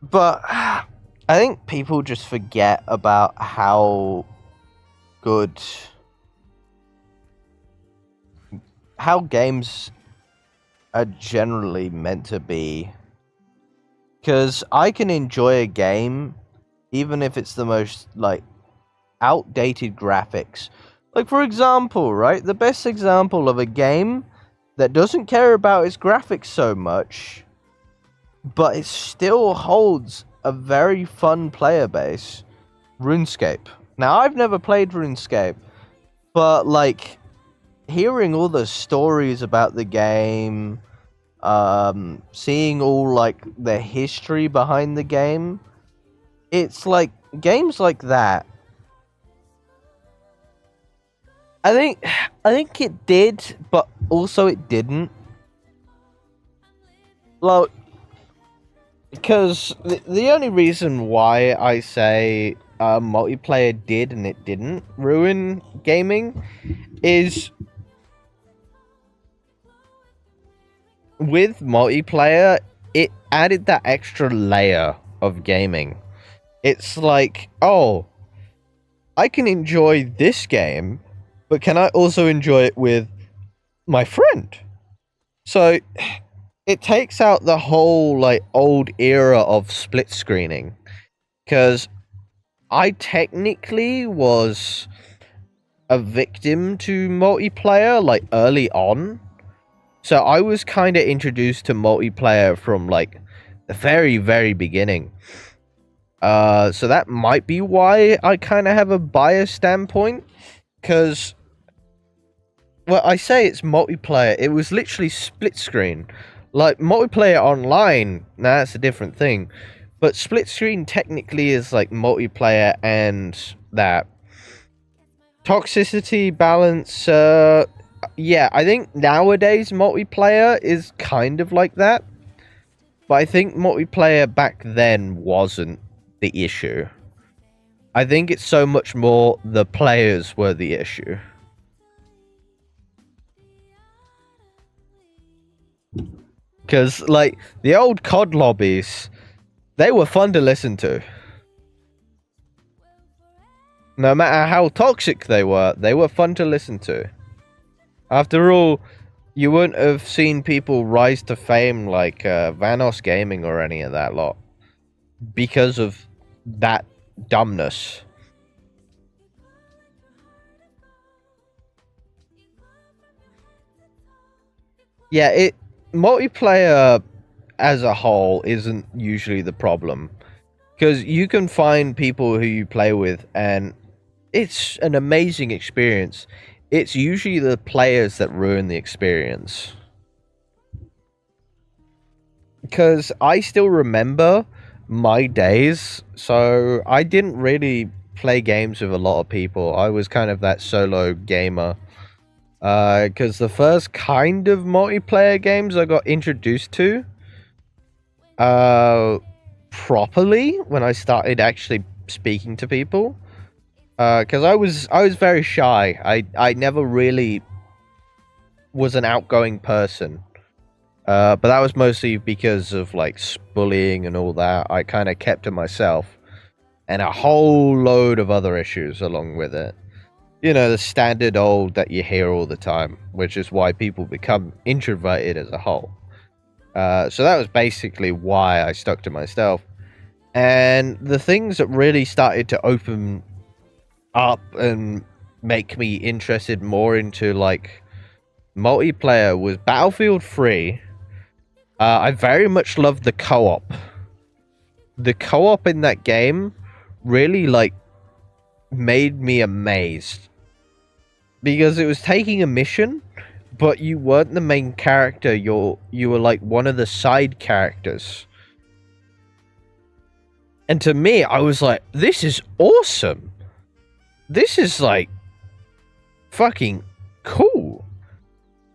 But I think people just forget about how good, how games are generally meant to be Because I can enjoy a game even if it's the most, like, outdated graphics. Like, for example, right? The best example of a game that doesn't care about its graphics so much, but it still holds a very fun player base. RuneScape. Now, I've never played RuneScape, but, like, hearing all the stories about the game, seeing all, like, the history behind the game, it's like, games like that, I think it did, but also it didn't. Like, because the only reason why I say multiplayer did and it didn't ruin gaming is with multiplayer, it added that extra layer of gaming. It's like, oh, I can enjoy this game, but can I also enjoy it with my friend? So it takes out the whole, like, old era of split screening. Because I technically was a victim to multiplayer, like, early on. So I was kind of introduced to multiplayer from, like, the very, very beginning. So that might be why I kind of have a biased standpoint. Because, well, I say it's multiplayer. It was literally split screen. Like, multiplayer online, now that's a different thing. But split screen technically is, like, multiplayer and that. Toxicity balance, yeah, I think nowadays multiplayer is kind of like that. But I think multiplayer back then wasn't the issue. I think it's so much more the players were the issue. Because, like, the old COD lobbies, they were fun to listen to. No matter how toxic they were fun to listen to. After all, you wouldn't have seen people rise to fame like Vanos Gaming or any of that lot because of that dumbness. Yeah, multiplayer as a whole isn't usually the problem, because you can find people who you play with and it's an amazing experience. It's usually the players that ruin the experience. Because I still remember my days, so I didn't really play games with a lot of people. I was kind of that solo gamer. Because the first kind of multiplayer games I got introduced to properly when I started actually speaking to people. Because I was very shy. I never really was an outgoing person. But that was mostly because of, like, bullying and all that. I kind of kept to myself. And a whole load of other issues along with it. You know, the standard old that you hear all the time, which is why people become introverted as a whole. So that was basically why I stuck to myself. And the things that really started to open up and make me interested more into, like, multiplayer was Battlefield 3. I very much loved the co-op. The co-op in that game really, like, made me amazed. Because it was taking a mission, but you weren't the main character. You were, like, one of the side characters. And to me, I was like, this is awesome. This is, like, fucking cool.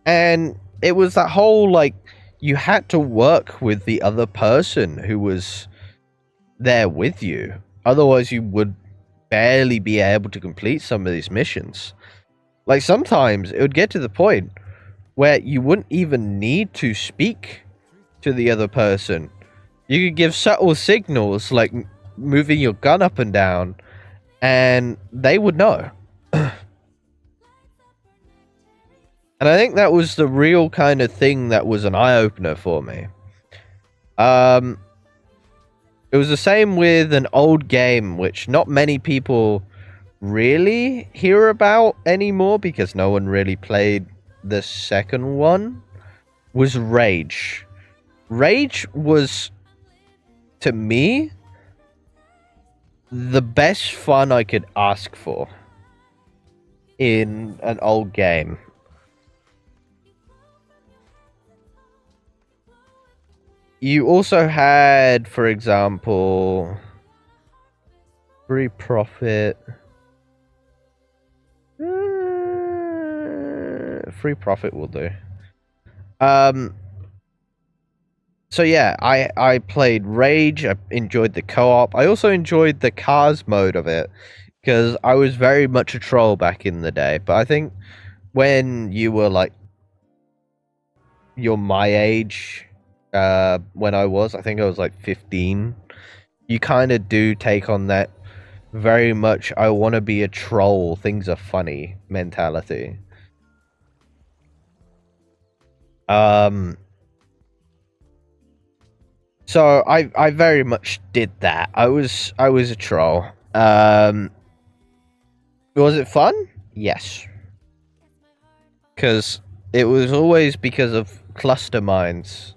And it was that whole, like, you had to work with the other person who was there with you. Otherwise, you would barely be able to complete some of these missions. Like, sometimes it would get to the point where you wouldn't even need to speak to the other person. You could give subtle signals, like moving your gun up and down, and they would know. And I think that was the real kind of thing that was an eye-opener for me. It was the same with an old game, which not many people really hear about anymore because no one really played the second one, was Rage. Rage was, to me, the best fun I could ask for in an old game. You also had, for example, Free Profit. Free Profit will do. So yeah, I played Rage. I enjoyed the co-op. I also enjoyed the cars mode of it because I was very much a troll back in the day. But I think when you were like, you're my age, when I think I was like 15, you kind of do take on that very much I want to be a troll, things are funny mentality. So I very much did that. I was a troll. Was it fun? Yes. Because it was always because of cluster mines.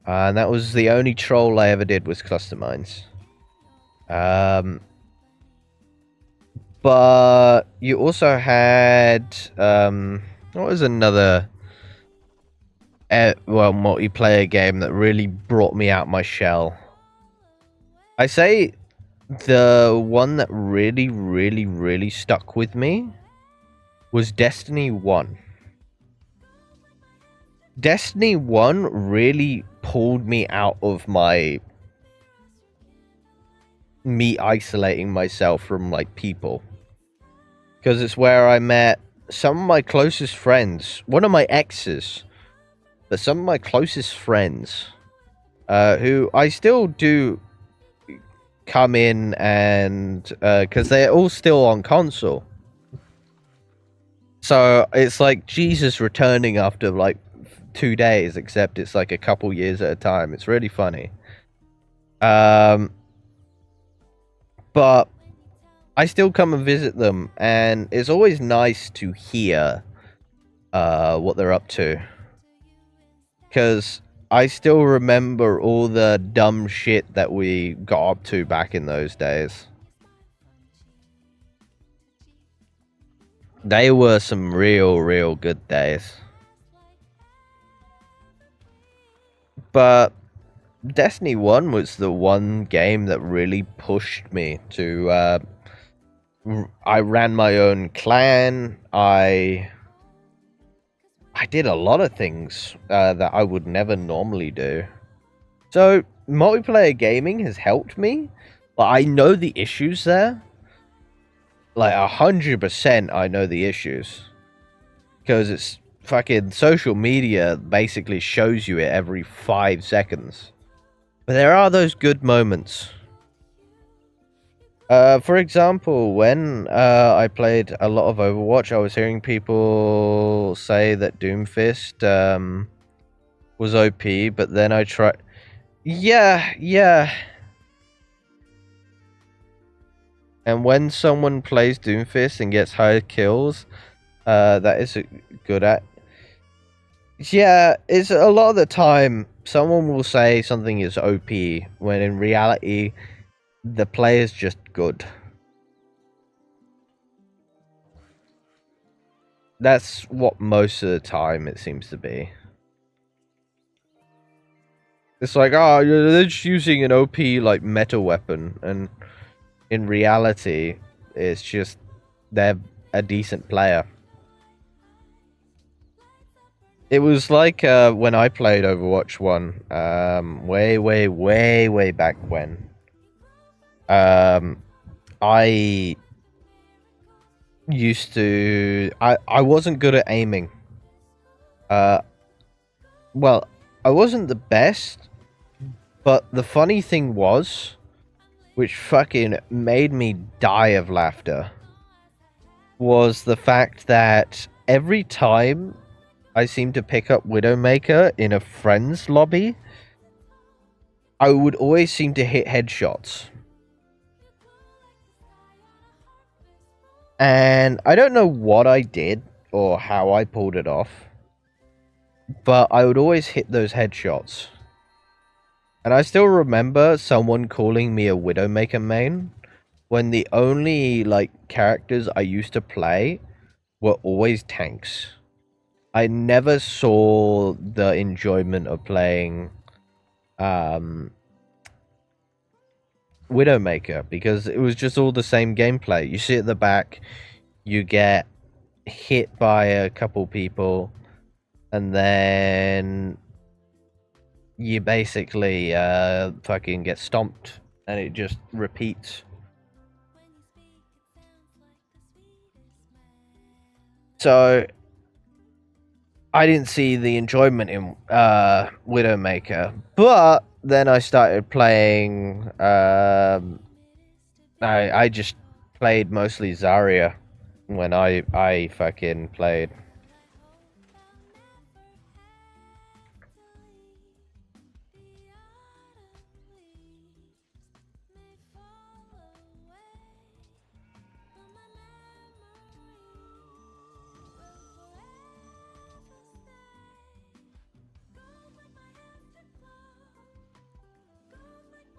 And that was the only troll I ever did was cluster mines. But you also had what was another multiplayer game that really brought me out my shell? I say the one that really stuck with me was Destiny 1. Destiny 1 really pulled me out of me isolating myself from like people, because it's where I met some of my closest friends, one of my exes, but some of my closest friends, who I still do come in and because they're all still on console, so it's like Jesus returning after like 2 days, except it's like a couple years at a time. It's really funny. But I still come and visit them, and it's always nice to hear what they're up to. Because I still remember all the dumb shit that we got up to back in those days. They were some real good days. But Destiny 1 was the one game that really pushed me to I ran my own clan. I did a lot of things that I would never normally do. So multiplayer gaming has helped me, but I know the issues there. Like 100% I know the issues. Because it's fucking social media basically shows you it every 5 seconds. But there are those good moments. For example, when I played a lot of Overwatch, I was hearing people say that Doomfist was OP, but then I tried... Yeah. And when someone plays Doomfist and gets high kills, that is good at... Yeah, it's a lot of the time someone will say something is OP when in reality the play is just good. That's what most of the time it seems to be. It's like, oh, they're just using an OP like meta weapon, and in reality it's just they're a decent player. It was like when I played Overwatch 1, way back when. I used to... I wasn't good at aiming. Well, I wasn't the best, but the funny thing was, which fucking made me die of laughter, was the fact that every time I seemed to pick up Widowmaker in a friend's lobby, I would always seem to hit headshots. And I don't know what I did or how I pulled it off, but I would always hit those headshots. And I still remember someone calling me a Widowmaker main when the only like characters I used to play were always tanks. I never saw the enjoyment of playing Widowmaker because it was just all the same gameplay. You sit at the back, you get hit by a couple people, and then you basically fucking get stomped, and it just repeats. So I didn't see the enjoyment in Widowmaker, but then I started playing. I just played mostly Zarya when I fucking played.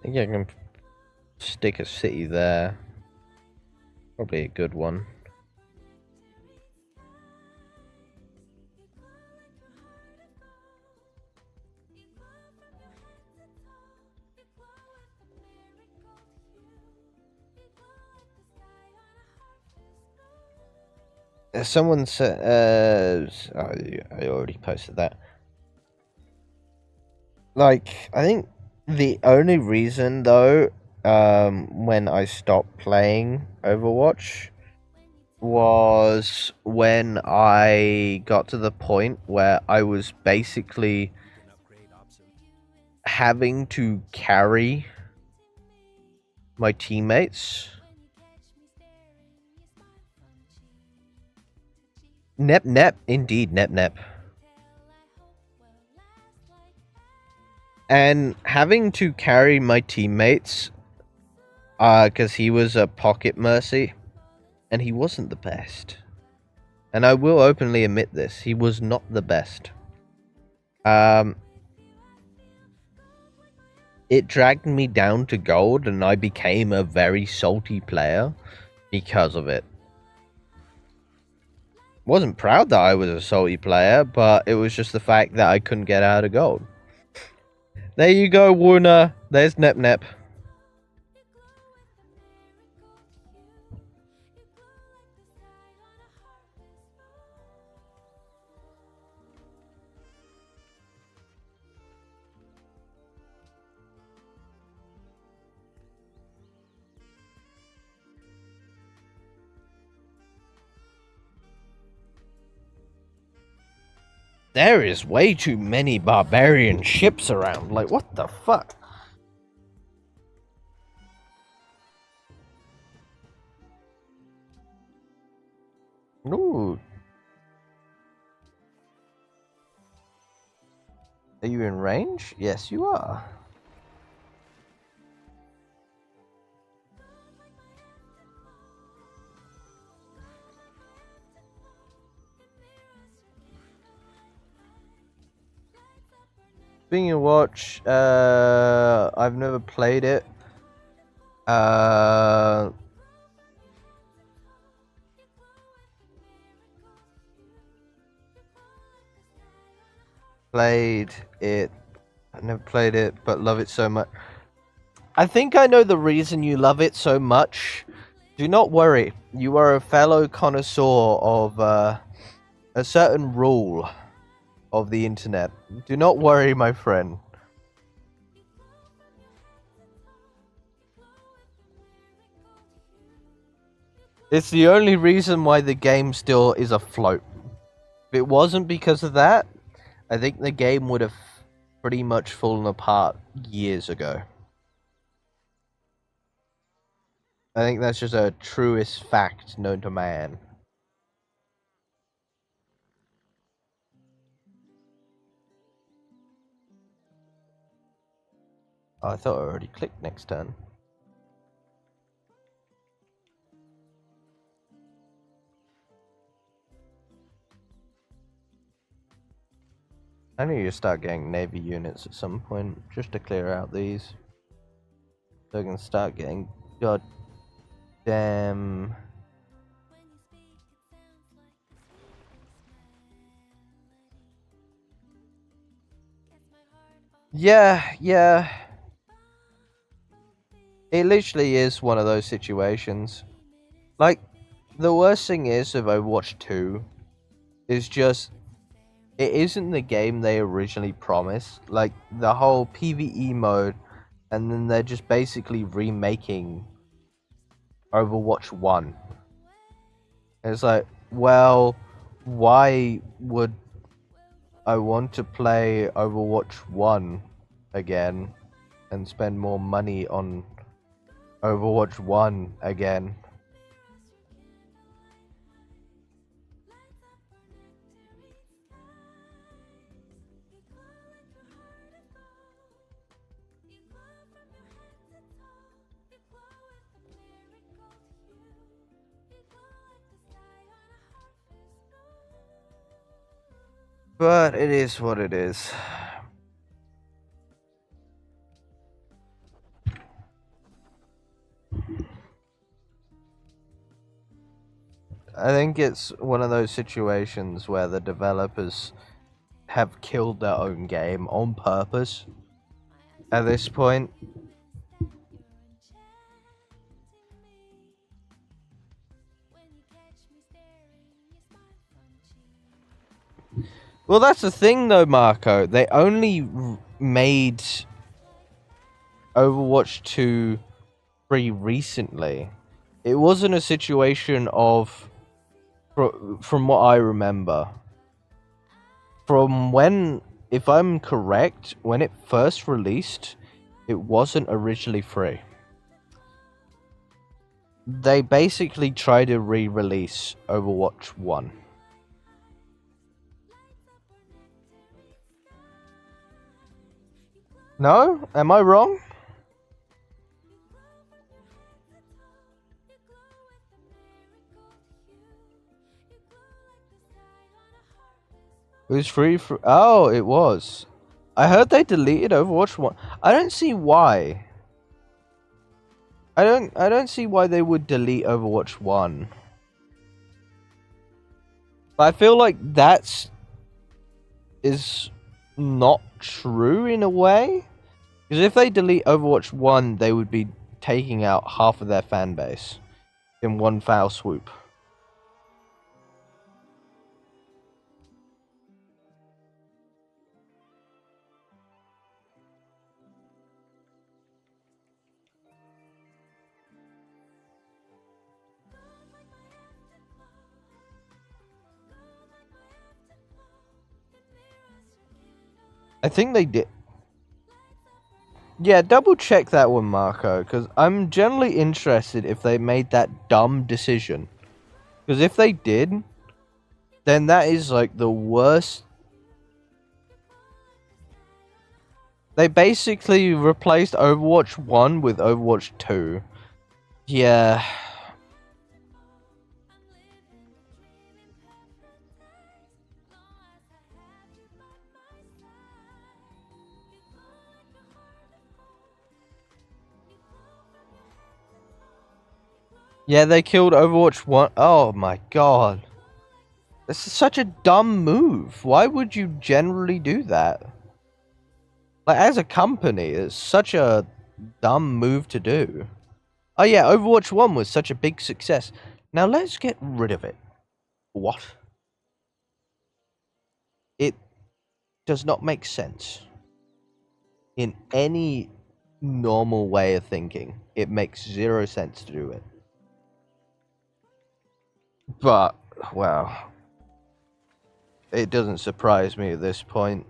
I think I can stick a city there. Probably a good one. Someone said, I already posted that. Like, I think the only reason though, when I stopped playing Overwatch was when I got to the point where I was basically having to carry my teammates. Nep, indeed, Nep. And having to carry my teammates, because he was a pocket mercy, and he wasn't the best. And I will openly admit this, he was not the best. It dragged me down to gold, and I became a very salty player because of it. Wasn't proud that I was a salty player, but it was just the fact that I couldn't get out of gold. There you go, Wuna. There's Nep. There is way too many barbarian ships around. Like, what the fuck? Ooh. Are you in range? Yes, you are. Speaking of Watch, I've never played it. Played it. I never played it, but love it so much. I think I know the reason you love it so much. Do not worry. You are a fellow connoisseur of a certain rule of the internet. Do not worry, my friend. It's the only reason why the game still is afloat. If it wasn't because of that, I think the game would have pretty much fallen apart years ago. I think that's just a truest fact known to man. I thought I already clicked next turn. I need to start getting Navy units at some point, just to clear out these. So I can start getting goddamn... Yeah. It literally is one of those situations. Like, the worst thing is of Overwatch 2 is just... It isn't the game they originally promised. Like, the whole PvE mode, and then they're just basically remaking Overwatch 1. And it's like, well, why would I want to play Overwatch 1 again and spend more money on Overwatch 1 again? But it is what it is. I think it's one of those situations where the developers have killed their own game on purpose at this point. Well, that's the thing though, Marco. They only made Overwatch 2 pretty recently. It wasn't a situation of, from what I remember, from when, if I'm correct, when it first released, it wasn't originally free. They basically tried to re-release Overwatch 1. No? Am I wrong? It was free for... Oh, it was. I heard they deleted Overwatch 1. I don't see why. I don't see why they would delete Overwatch 1. But I feel like is not true in a way. Because if they delete Overwatch 1, they would be taking out half of their fan base in one foul swoop. I think they did. Yeah, double check that one, Marco, because I'm generally interested if they made that dumb decision. Because if they did, then that is like the worst. They basically replaced Overwatch 1 with Overwatch 2. Yeah. Yeah, they killed Overwatch 1. Oh my god. This is such a dumb move. Why would you generally do that? Like, as a company, it's such a dumb move to do. Oh yeah, Overwatch 1 was such a big success. Now let's get rid of it. What? It does not make sense. In any normal way of thinking, it makes zero sense to do it. But, well, it doesn't surprise me at this point.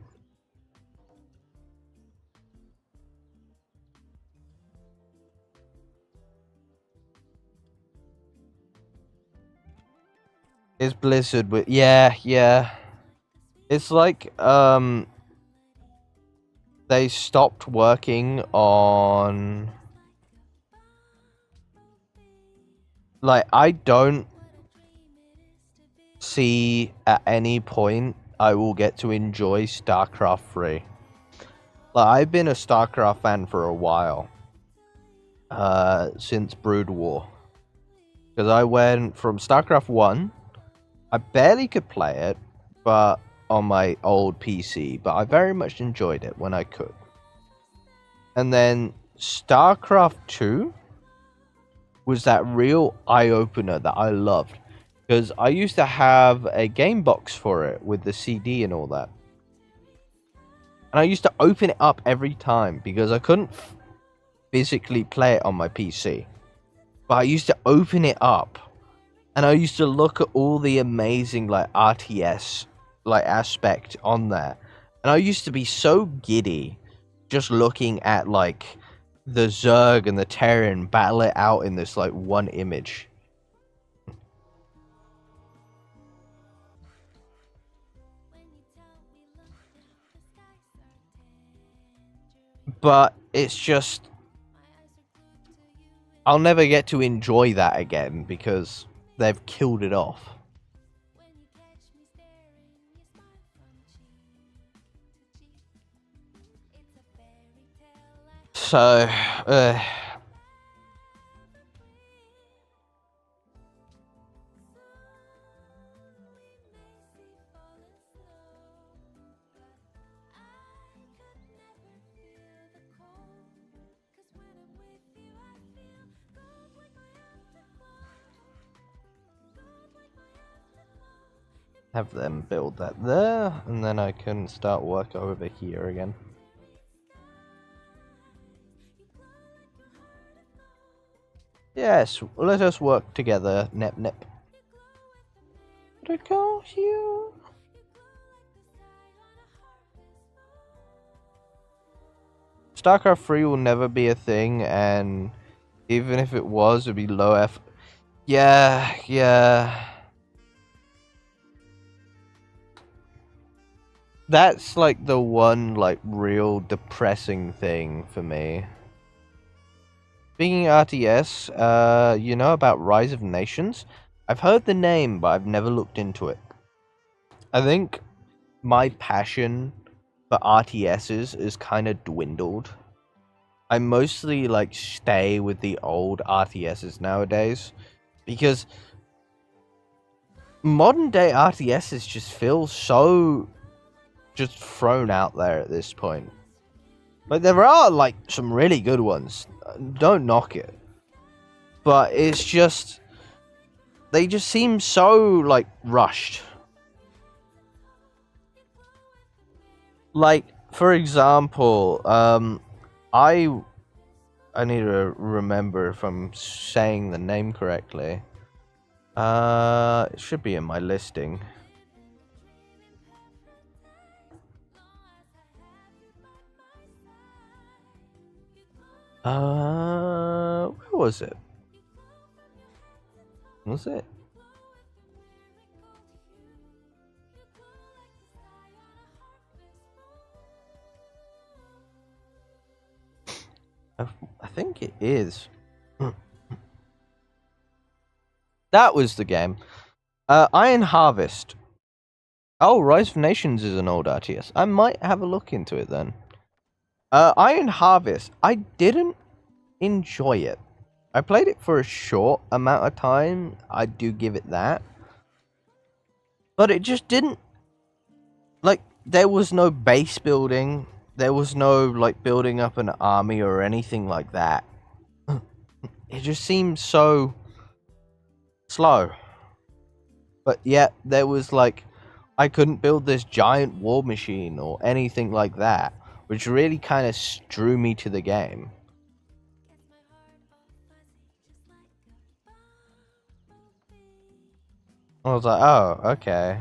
It's Blizzard with... Yeah. It's like, they stopped working on. Like, I don't see at any point I will get to enjoy StarCraft 3. Like, I've been a StarCraft fan for a while. Since Brood War. Because I went from StarCraft 1, I barely could play it, but on my old PC, but I very much enjoyed it when I could. And then StarCraft 2 was that real eye-opener that I loved. Because I used to have a game box for it with the CD and all that. And I used to open it up every time because I couldn't physically play it on my PC. But I used to open it up and I used to look at all the amazing like RTS like aspect on there. And I used to be so giddy just looking at like the Zerg and the Terran battle it out in this like one image. But it's just, I'll never get to enjoy that again because they've killed it off. So, have them build that there, and then I can start work over here again. Yes, let us work together, Nep Nep. Because you. StarCraft 3 will never be a thing, and even if it was, it'd be low F. Yeah. That's like the one like real depressing thing for me. Speaking of RTS, you know about Rise of Nations? I've heard the name, but I've never looked into it. I think my passion for RTSs is kind of dwindled. I mostly like stay with the old RTSs nowadays because modern day RTSs just feel so just thrown out there at this point. Like, there are like some really good ones, don't knock it, but it's just they just seem so like rushed. Like, for example, I need to remember if I'm saying the name correctly. It should be in my listing. Where was it? Was it? I think it is. That was the game. Iron Harvest. Oh, Rise of Nations is an old RTS. I might have a look into it then. Iron Harvest. I didn't enjoy it. I played it for a short amount of time. I do give it that. But it just didn't... Like, there was no base building. There was no, like, building up an army or anything like that. It just seemed so slow. But yet, there was, like... I couldn't build this giant war machine or anything like that, which really kind of drew me to the game. I was like, oh, okay.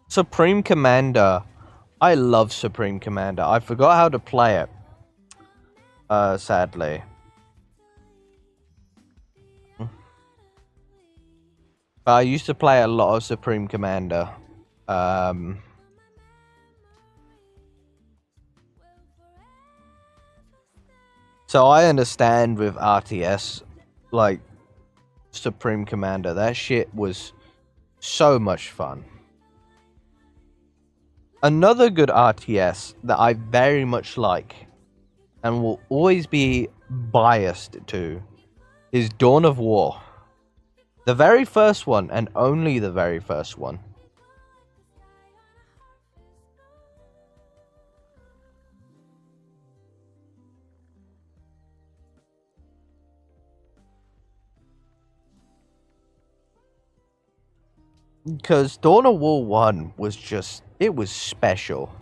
Supreme Commander. I love Supreme Commander. I forgot how to play it. Sadly. But I used to play a lot of Supreme Commander. So I understand with RTS, like Supreme Commander, that shit was so much fun. Another good RTS that I very much like and will always be biased to is Dawn of War. The very first one, and only the very first one. Because Dawn of War 1 was just, it was special.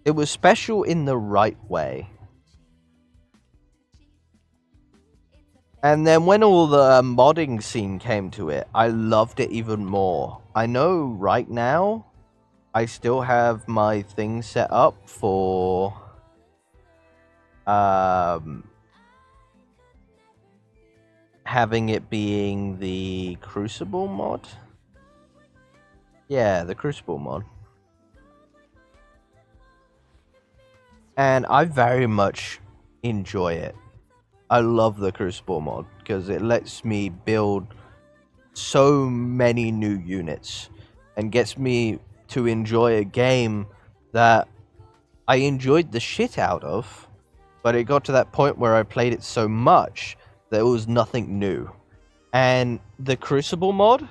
It was special in the right way. And then when all the modding scene came to it, I loved it even more. I know right now, I still have my thing set up for having it being the Crucible mod. Yeah, the Crucible mod. And I very much enjoy it. I love the Crucible mod because it lets me build so many new units and gets me to enjoy a game that I enjoyed the shit out of, but it got to that point where I played it so much that it was nothing new. And the Crucible mod,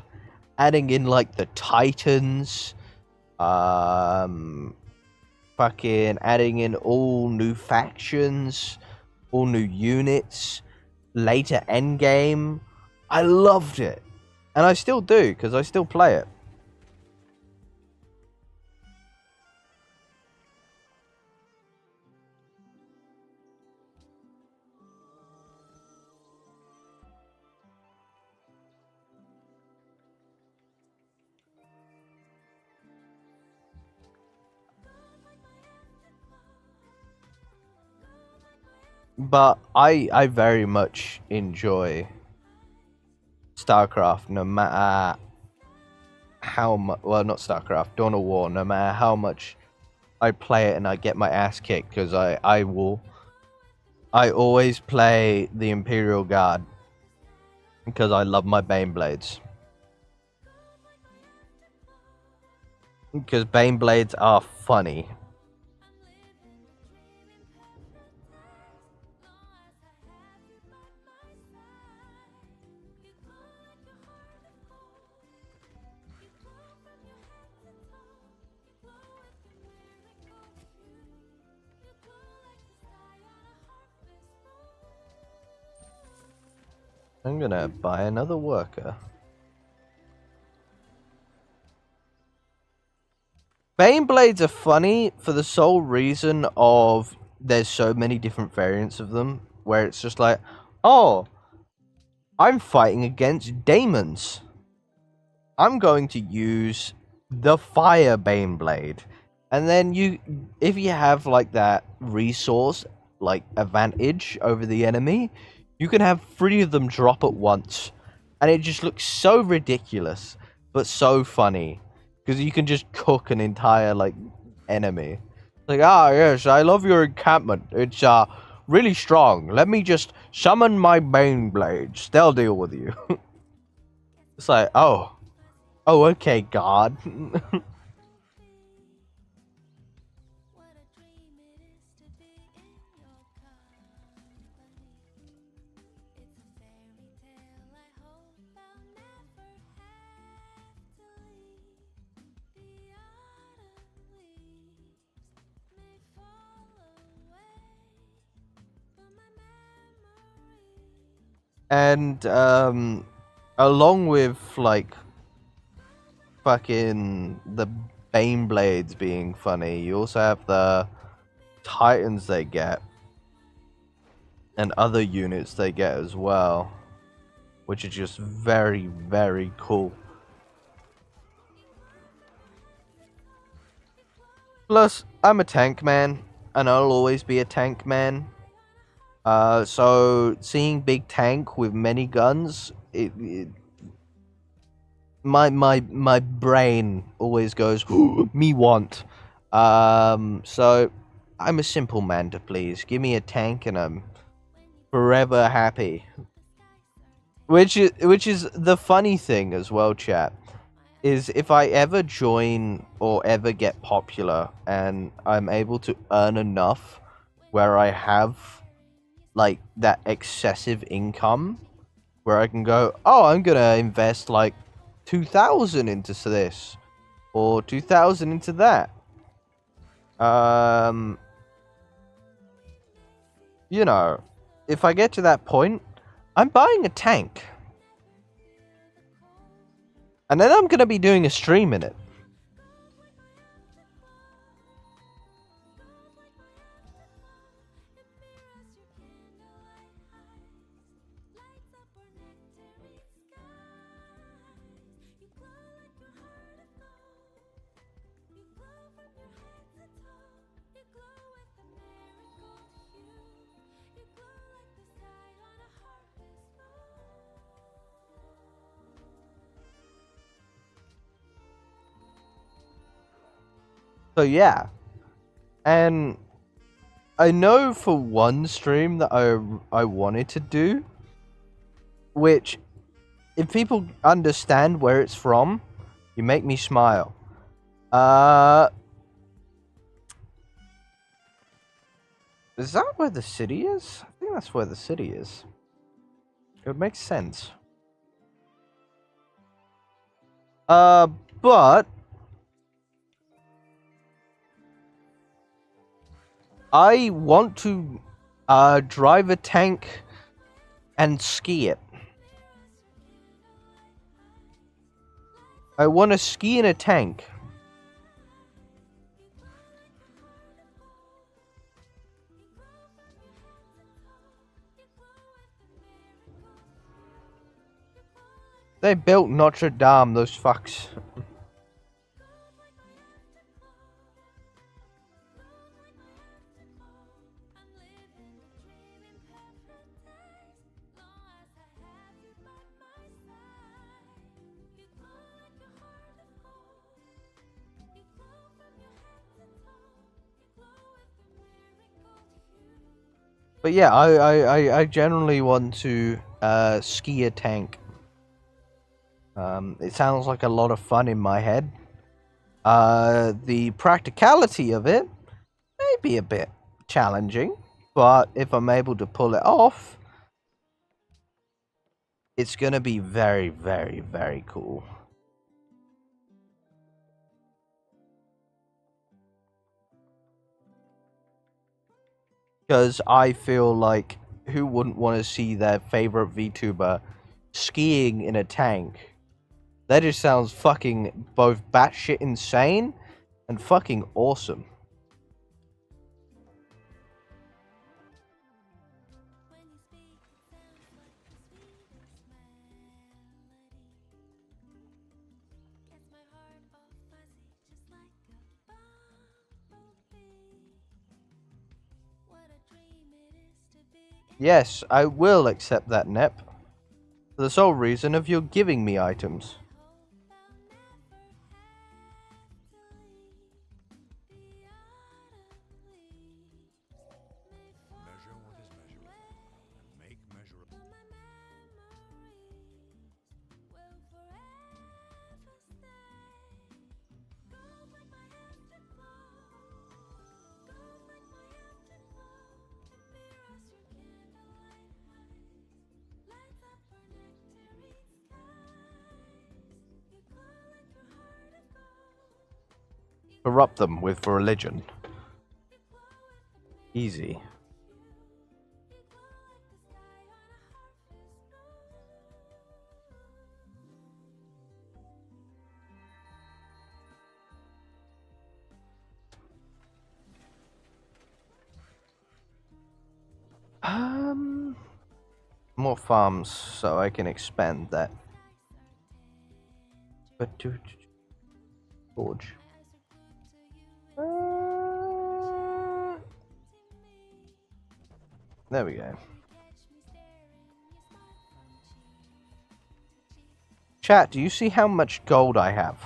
adding in like the Titans, fucking adding in all new factions, all new units, later endgame. I loved it. And I still do, because I still play it. But I very much enjoy StarCraft, no matter how much, well, not StarCraft, Dawn of War, no matter how much I play it and I get my ass kicked, because I always play the Imperial Guard, because I love my Baneblades. Because Baneblades are funny. I'm gonna buy another worker. Baneblades are funny for the sole reason of there's so many different variants of them, where it's just like, oh, I'm fighting against demons. I'm going to use the Fire Baneblade. And then if you have like that resource, like advantage over the enemy, you can have 3 of them drop at once. And it just looks so ridiculous, but so funny. Because you can just cook an entire, like, enemy. Like, yes, I love your encampment. It's, really strong. Let me just summon my Baneblades. They'll deal with you. It's like, oh, okay, God. And, along with, like, fucking the Baneblades being funny, you also have the Titans they get. And other units they get as well. Which is just very, very cool. Plus, I'm a tank man, and I'll always be a tank man. So seeing big tank with many guns my brain always goes me want. So I'm a simple man to please. Give me a tank and I'm forever happy. Which is the funny thing as well, chat. Is if I ever join or ever get popular and I'm able to earn enough where I have like that excessive income where I can go, oh, I'm gonna invest like 2,000 into this or 2,000 into that. You know, if I get to that point, I'm buying a tank. And then I'm gonna be doing a stream in it. So yeah, and I know for one stream that I wanted to do, which if people understand where it's from, you make me smile. Is that where the city is? I think that's where the city is. It makes sense. But I want to drive a tank and ski it. I want to ski in a tank. They built Notre Dame, those fucks. But yeah, I generally want to ski a tank. It sounds like a lot of fun in my head. The practicality of it may be a bit challenging, but if I'm able to pull it off, it's gonna be very, very, very cool. Because I feel like who wouldn't want to see their favorite VTuber skiing in a tank? That just sounds fucking both batshit insane and fucking awesome. Yes, I will accept that, Nep. For the sole reason of you giving me items. Measure what is measurable, and make measurable. Corrupt them with religion. Easy. More farms so I can expand that. But to Forge. There we go. Chat, do you see how much gold I have?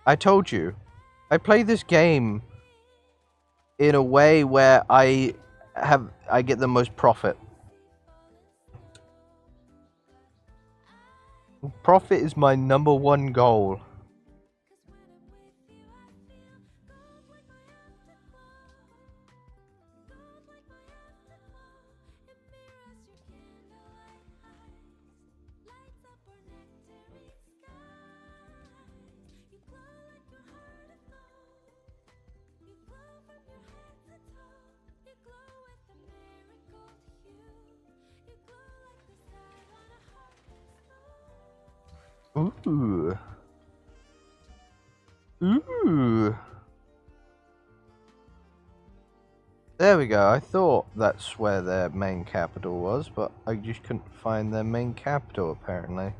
I told you. I play this game in a way where I get the most profit. Profit is my #1 goal. Ooh. Ooh. There we go. I thought that's where their main capital was, but I just couldn't find their main capital apparently.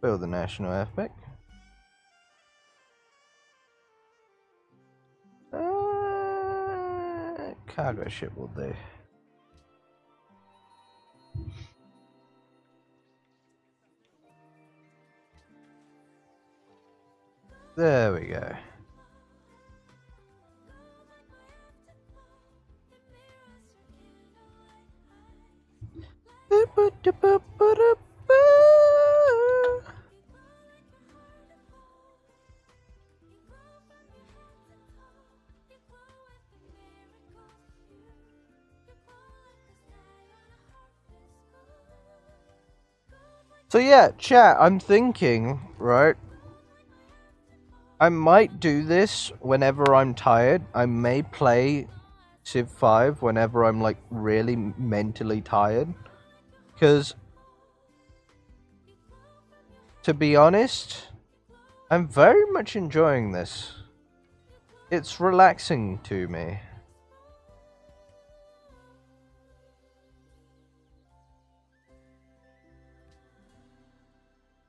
Build the national epic. Cargo ship will do. There we go. So yeah, chat, I'm thinking, right? I might do this whenever I'm tired. I may play Civ 5 whenever I'm like really mentally tired. Because, to be honest, I'm very much enjoying this. It's relaxing to me.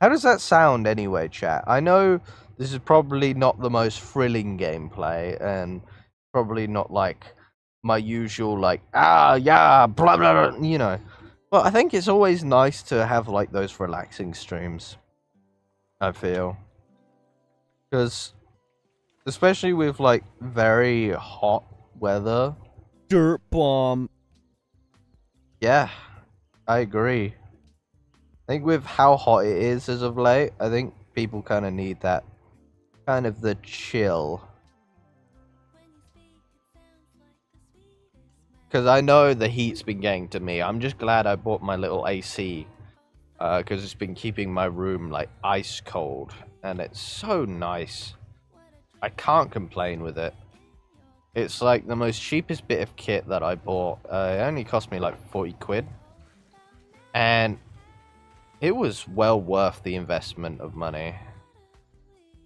How does that sound anyway, chat? I know this is probably not the most thrilling gameplay, and probably not like my usual like, yeah, blah, blah, blah, you know. But I think it's always nice to have like those relaxing streams, I feel. Because, especially with like very hot weather. Dirt bomb. Yeah, I agree. I think with how hot it is as of late, I think people kind of need that, kind of the chill. Because I know the heat's been getting to me. I'm just glad I bought my little AC. Because it's been keeping my room like ice cold. And it's so nice. I can't complain with it. It's like the most cheapest bit of kit that I bought. It only cost me like 40 quid. And it was well worth the investment of money.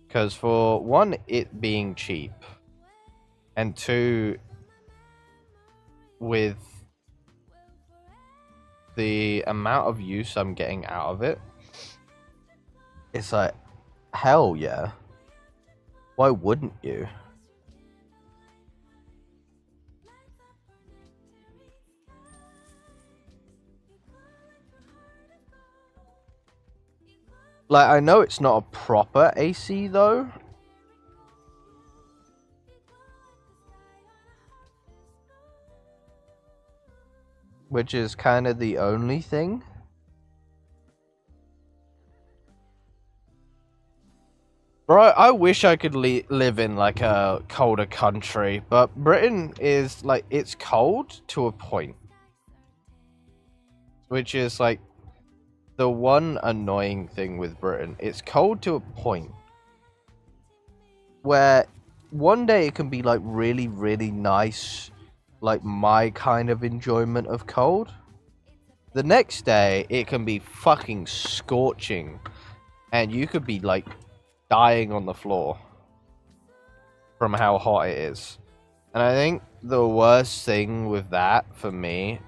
Because for one, it being cheap. And two, with the amount of use I'm getting out of it, it's like, hell yeah. Why wouldn't you? Like, I know it's not a proper AC though. Which is kind of the only thing. Bro, I wish I could live in like a colder country, but Britain is like, it's cold to a point. Which is like the one annoying thing with Britain. It's cold to a point where one day it can be like really, really nice, like my kind of enjoyment of cold. The next day it can be fucking scorching and you could be like dying on the floor from how hot it is. And I think the worst thing with that for me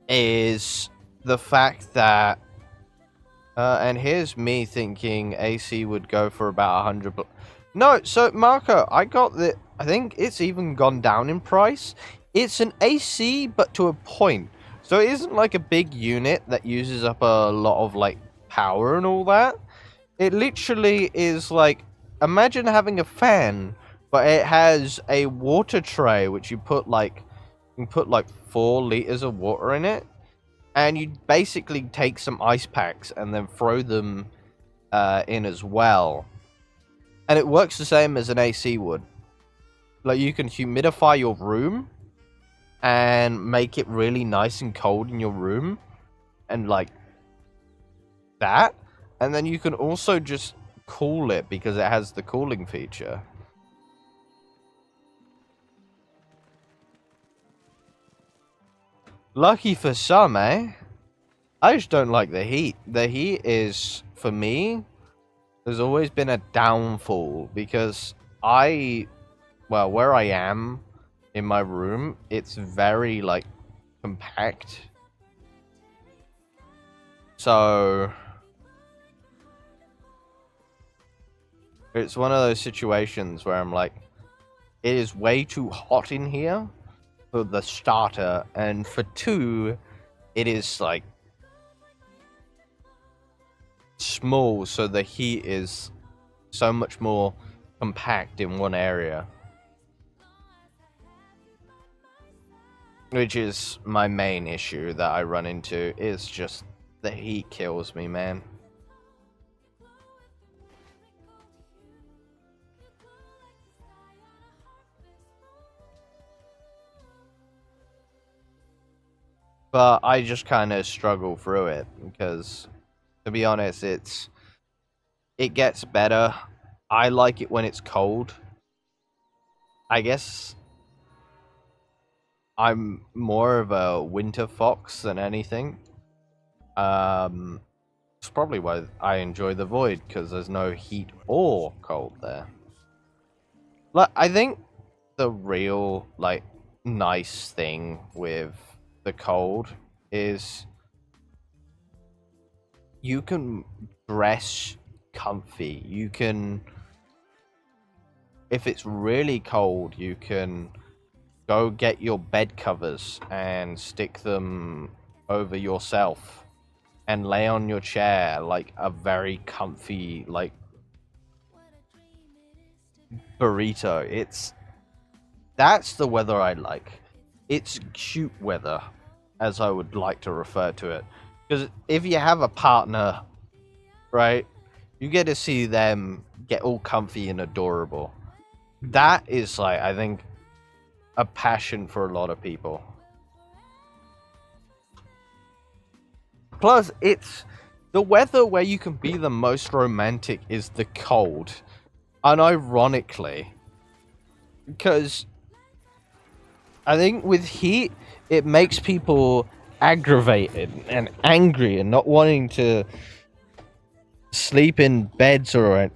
is the fact that and here's me thinking AC would go for about 100. No, so Marco, I got I think it's even gone down in price. It's an AC, but to a point. So it isn't like a big unit that uses up a lot of like power and all that. It literally is like, imagine having a fan, but it has a water tray which you can put like 4 liters of water in it, and you basically take some ice packs and then throw them in as well, and it works the same as an AC would. Like, you can humidify your room and make it really nice and cold in your room, and like that, and then you can also just cool it because it has the cooling feature. Lucky for some, eh? I just don't like the heat. The heat is, for me, there's always been a downfall because where I am in my room, it's very, like, compact. So it's one of those situations where I'm like, it is way too hot in here for the starter, and for 2, it is like small, so the heat is so much more compact in one area, which is my main issue that I run into. Is just the heat kills me, man. But I just kind of struggle through it because, to be honest, it gets better. I like it when it's cold. I guess I'm more of a winter fox than anything. It's probably why I enjoy the Void, because there's no heat or cold there. Like, I think the real, like, nice thing with the cold is you can dress comfy. You can, if it's really cold, you can go get your bed covers and stick them over yourself and lay on your chair like a very comfy, like, burrito. That's the weather I like. It's cute weather, as I would like to refer to it. Because if you have a partner, right, you get to see them get all comfy and adorable. That is, like, I think, a passion for a lot of people. Plus, it's the weather where you can be the most romantic is the cold. Unironically. Because I think with heat, it makes people aggravated and angry and not wanting to sleep in beds or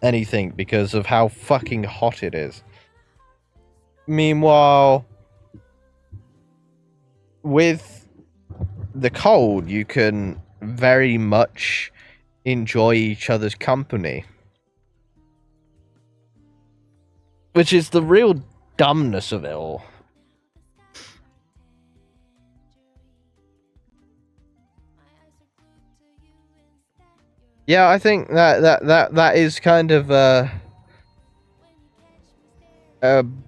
anything because of how fucking hot it is. Meanwhile, with the cold, you can very much enjoy each other's company. Which is the real dumbness of it all. Yeah, I think that is kind of a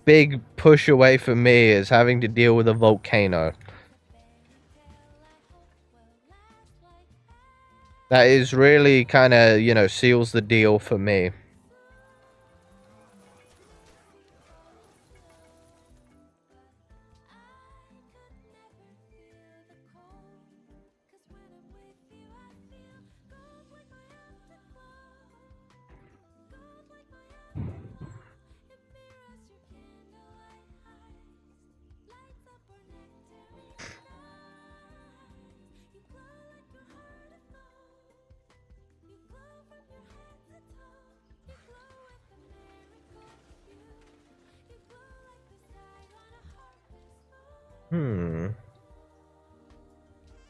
big push away for me, is having to deal with a volcano. That is really kind of, you know, seals the deal for me.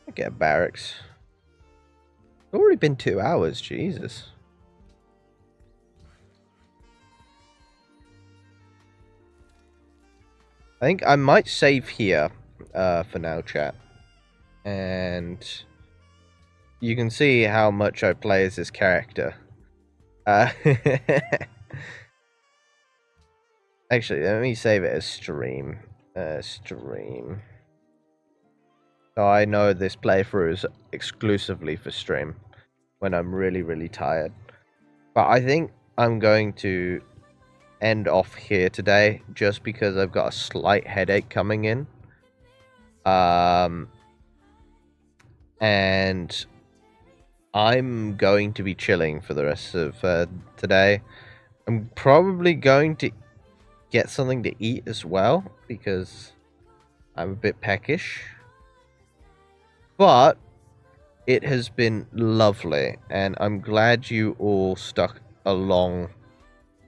I get barracks. It's already been 2 hours, Jesus. I think I might save here for now, chat. And you can see how much I play as this character. Actually, let me save it as stream. Stream. So I know this playthrough is exclusively for stream when I'm really, really tired. But I think I'm going to end off here today just because I've got a slight headache coming in. And I'm going to be chilling for the rest of today. I'm probably going to get something to eat as well because I'm a bit peckish. But it has been lovely, and I'm glad you all stuck along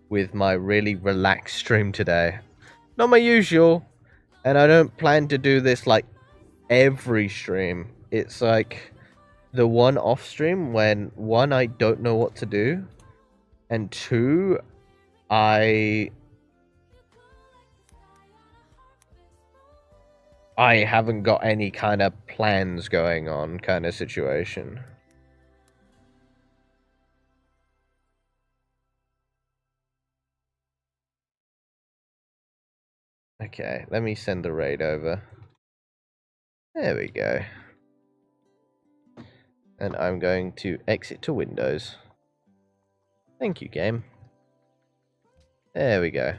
with my really relaxed stream today. Not my usual, and I don't plan to do this like every stream. It's like the one off stream when one, I don't know what to do, and two, I haven't got any kind of plans going on kind of situation. Okay, let me send the raid over. There we go. And I'm going to exit to Windows. Thank you, game. There we go.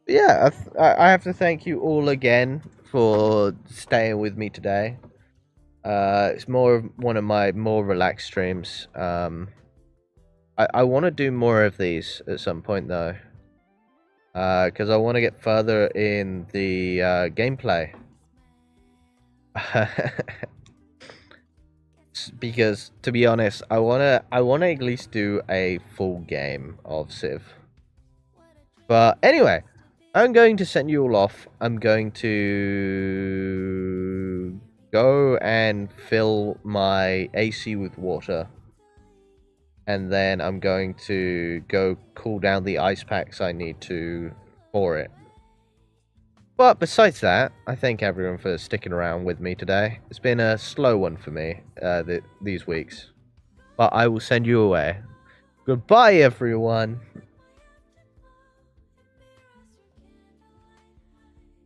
But yeah, I have to thank you all again for staying with me today. It's one of my more relaxed streams. I want to do more of these at some point though, because I want to get further in the gameplay. Because to be honest, I wanna at least do a full game of Civ. But anyway, I'm going to send you all off. I'm going to go and fill my AC with water. And then I'm going to go cool down the ice packs I need to for it. But besides that, I thank everyone for sticking around with me today. It's been a slow one for me these weeks. But I will send you away. Goodbye, everyone.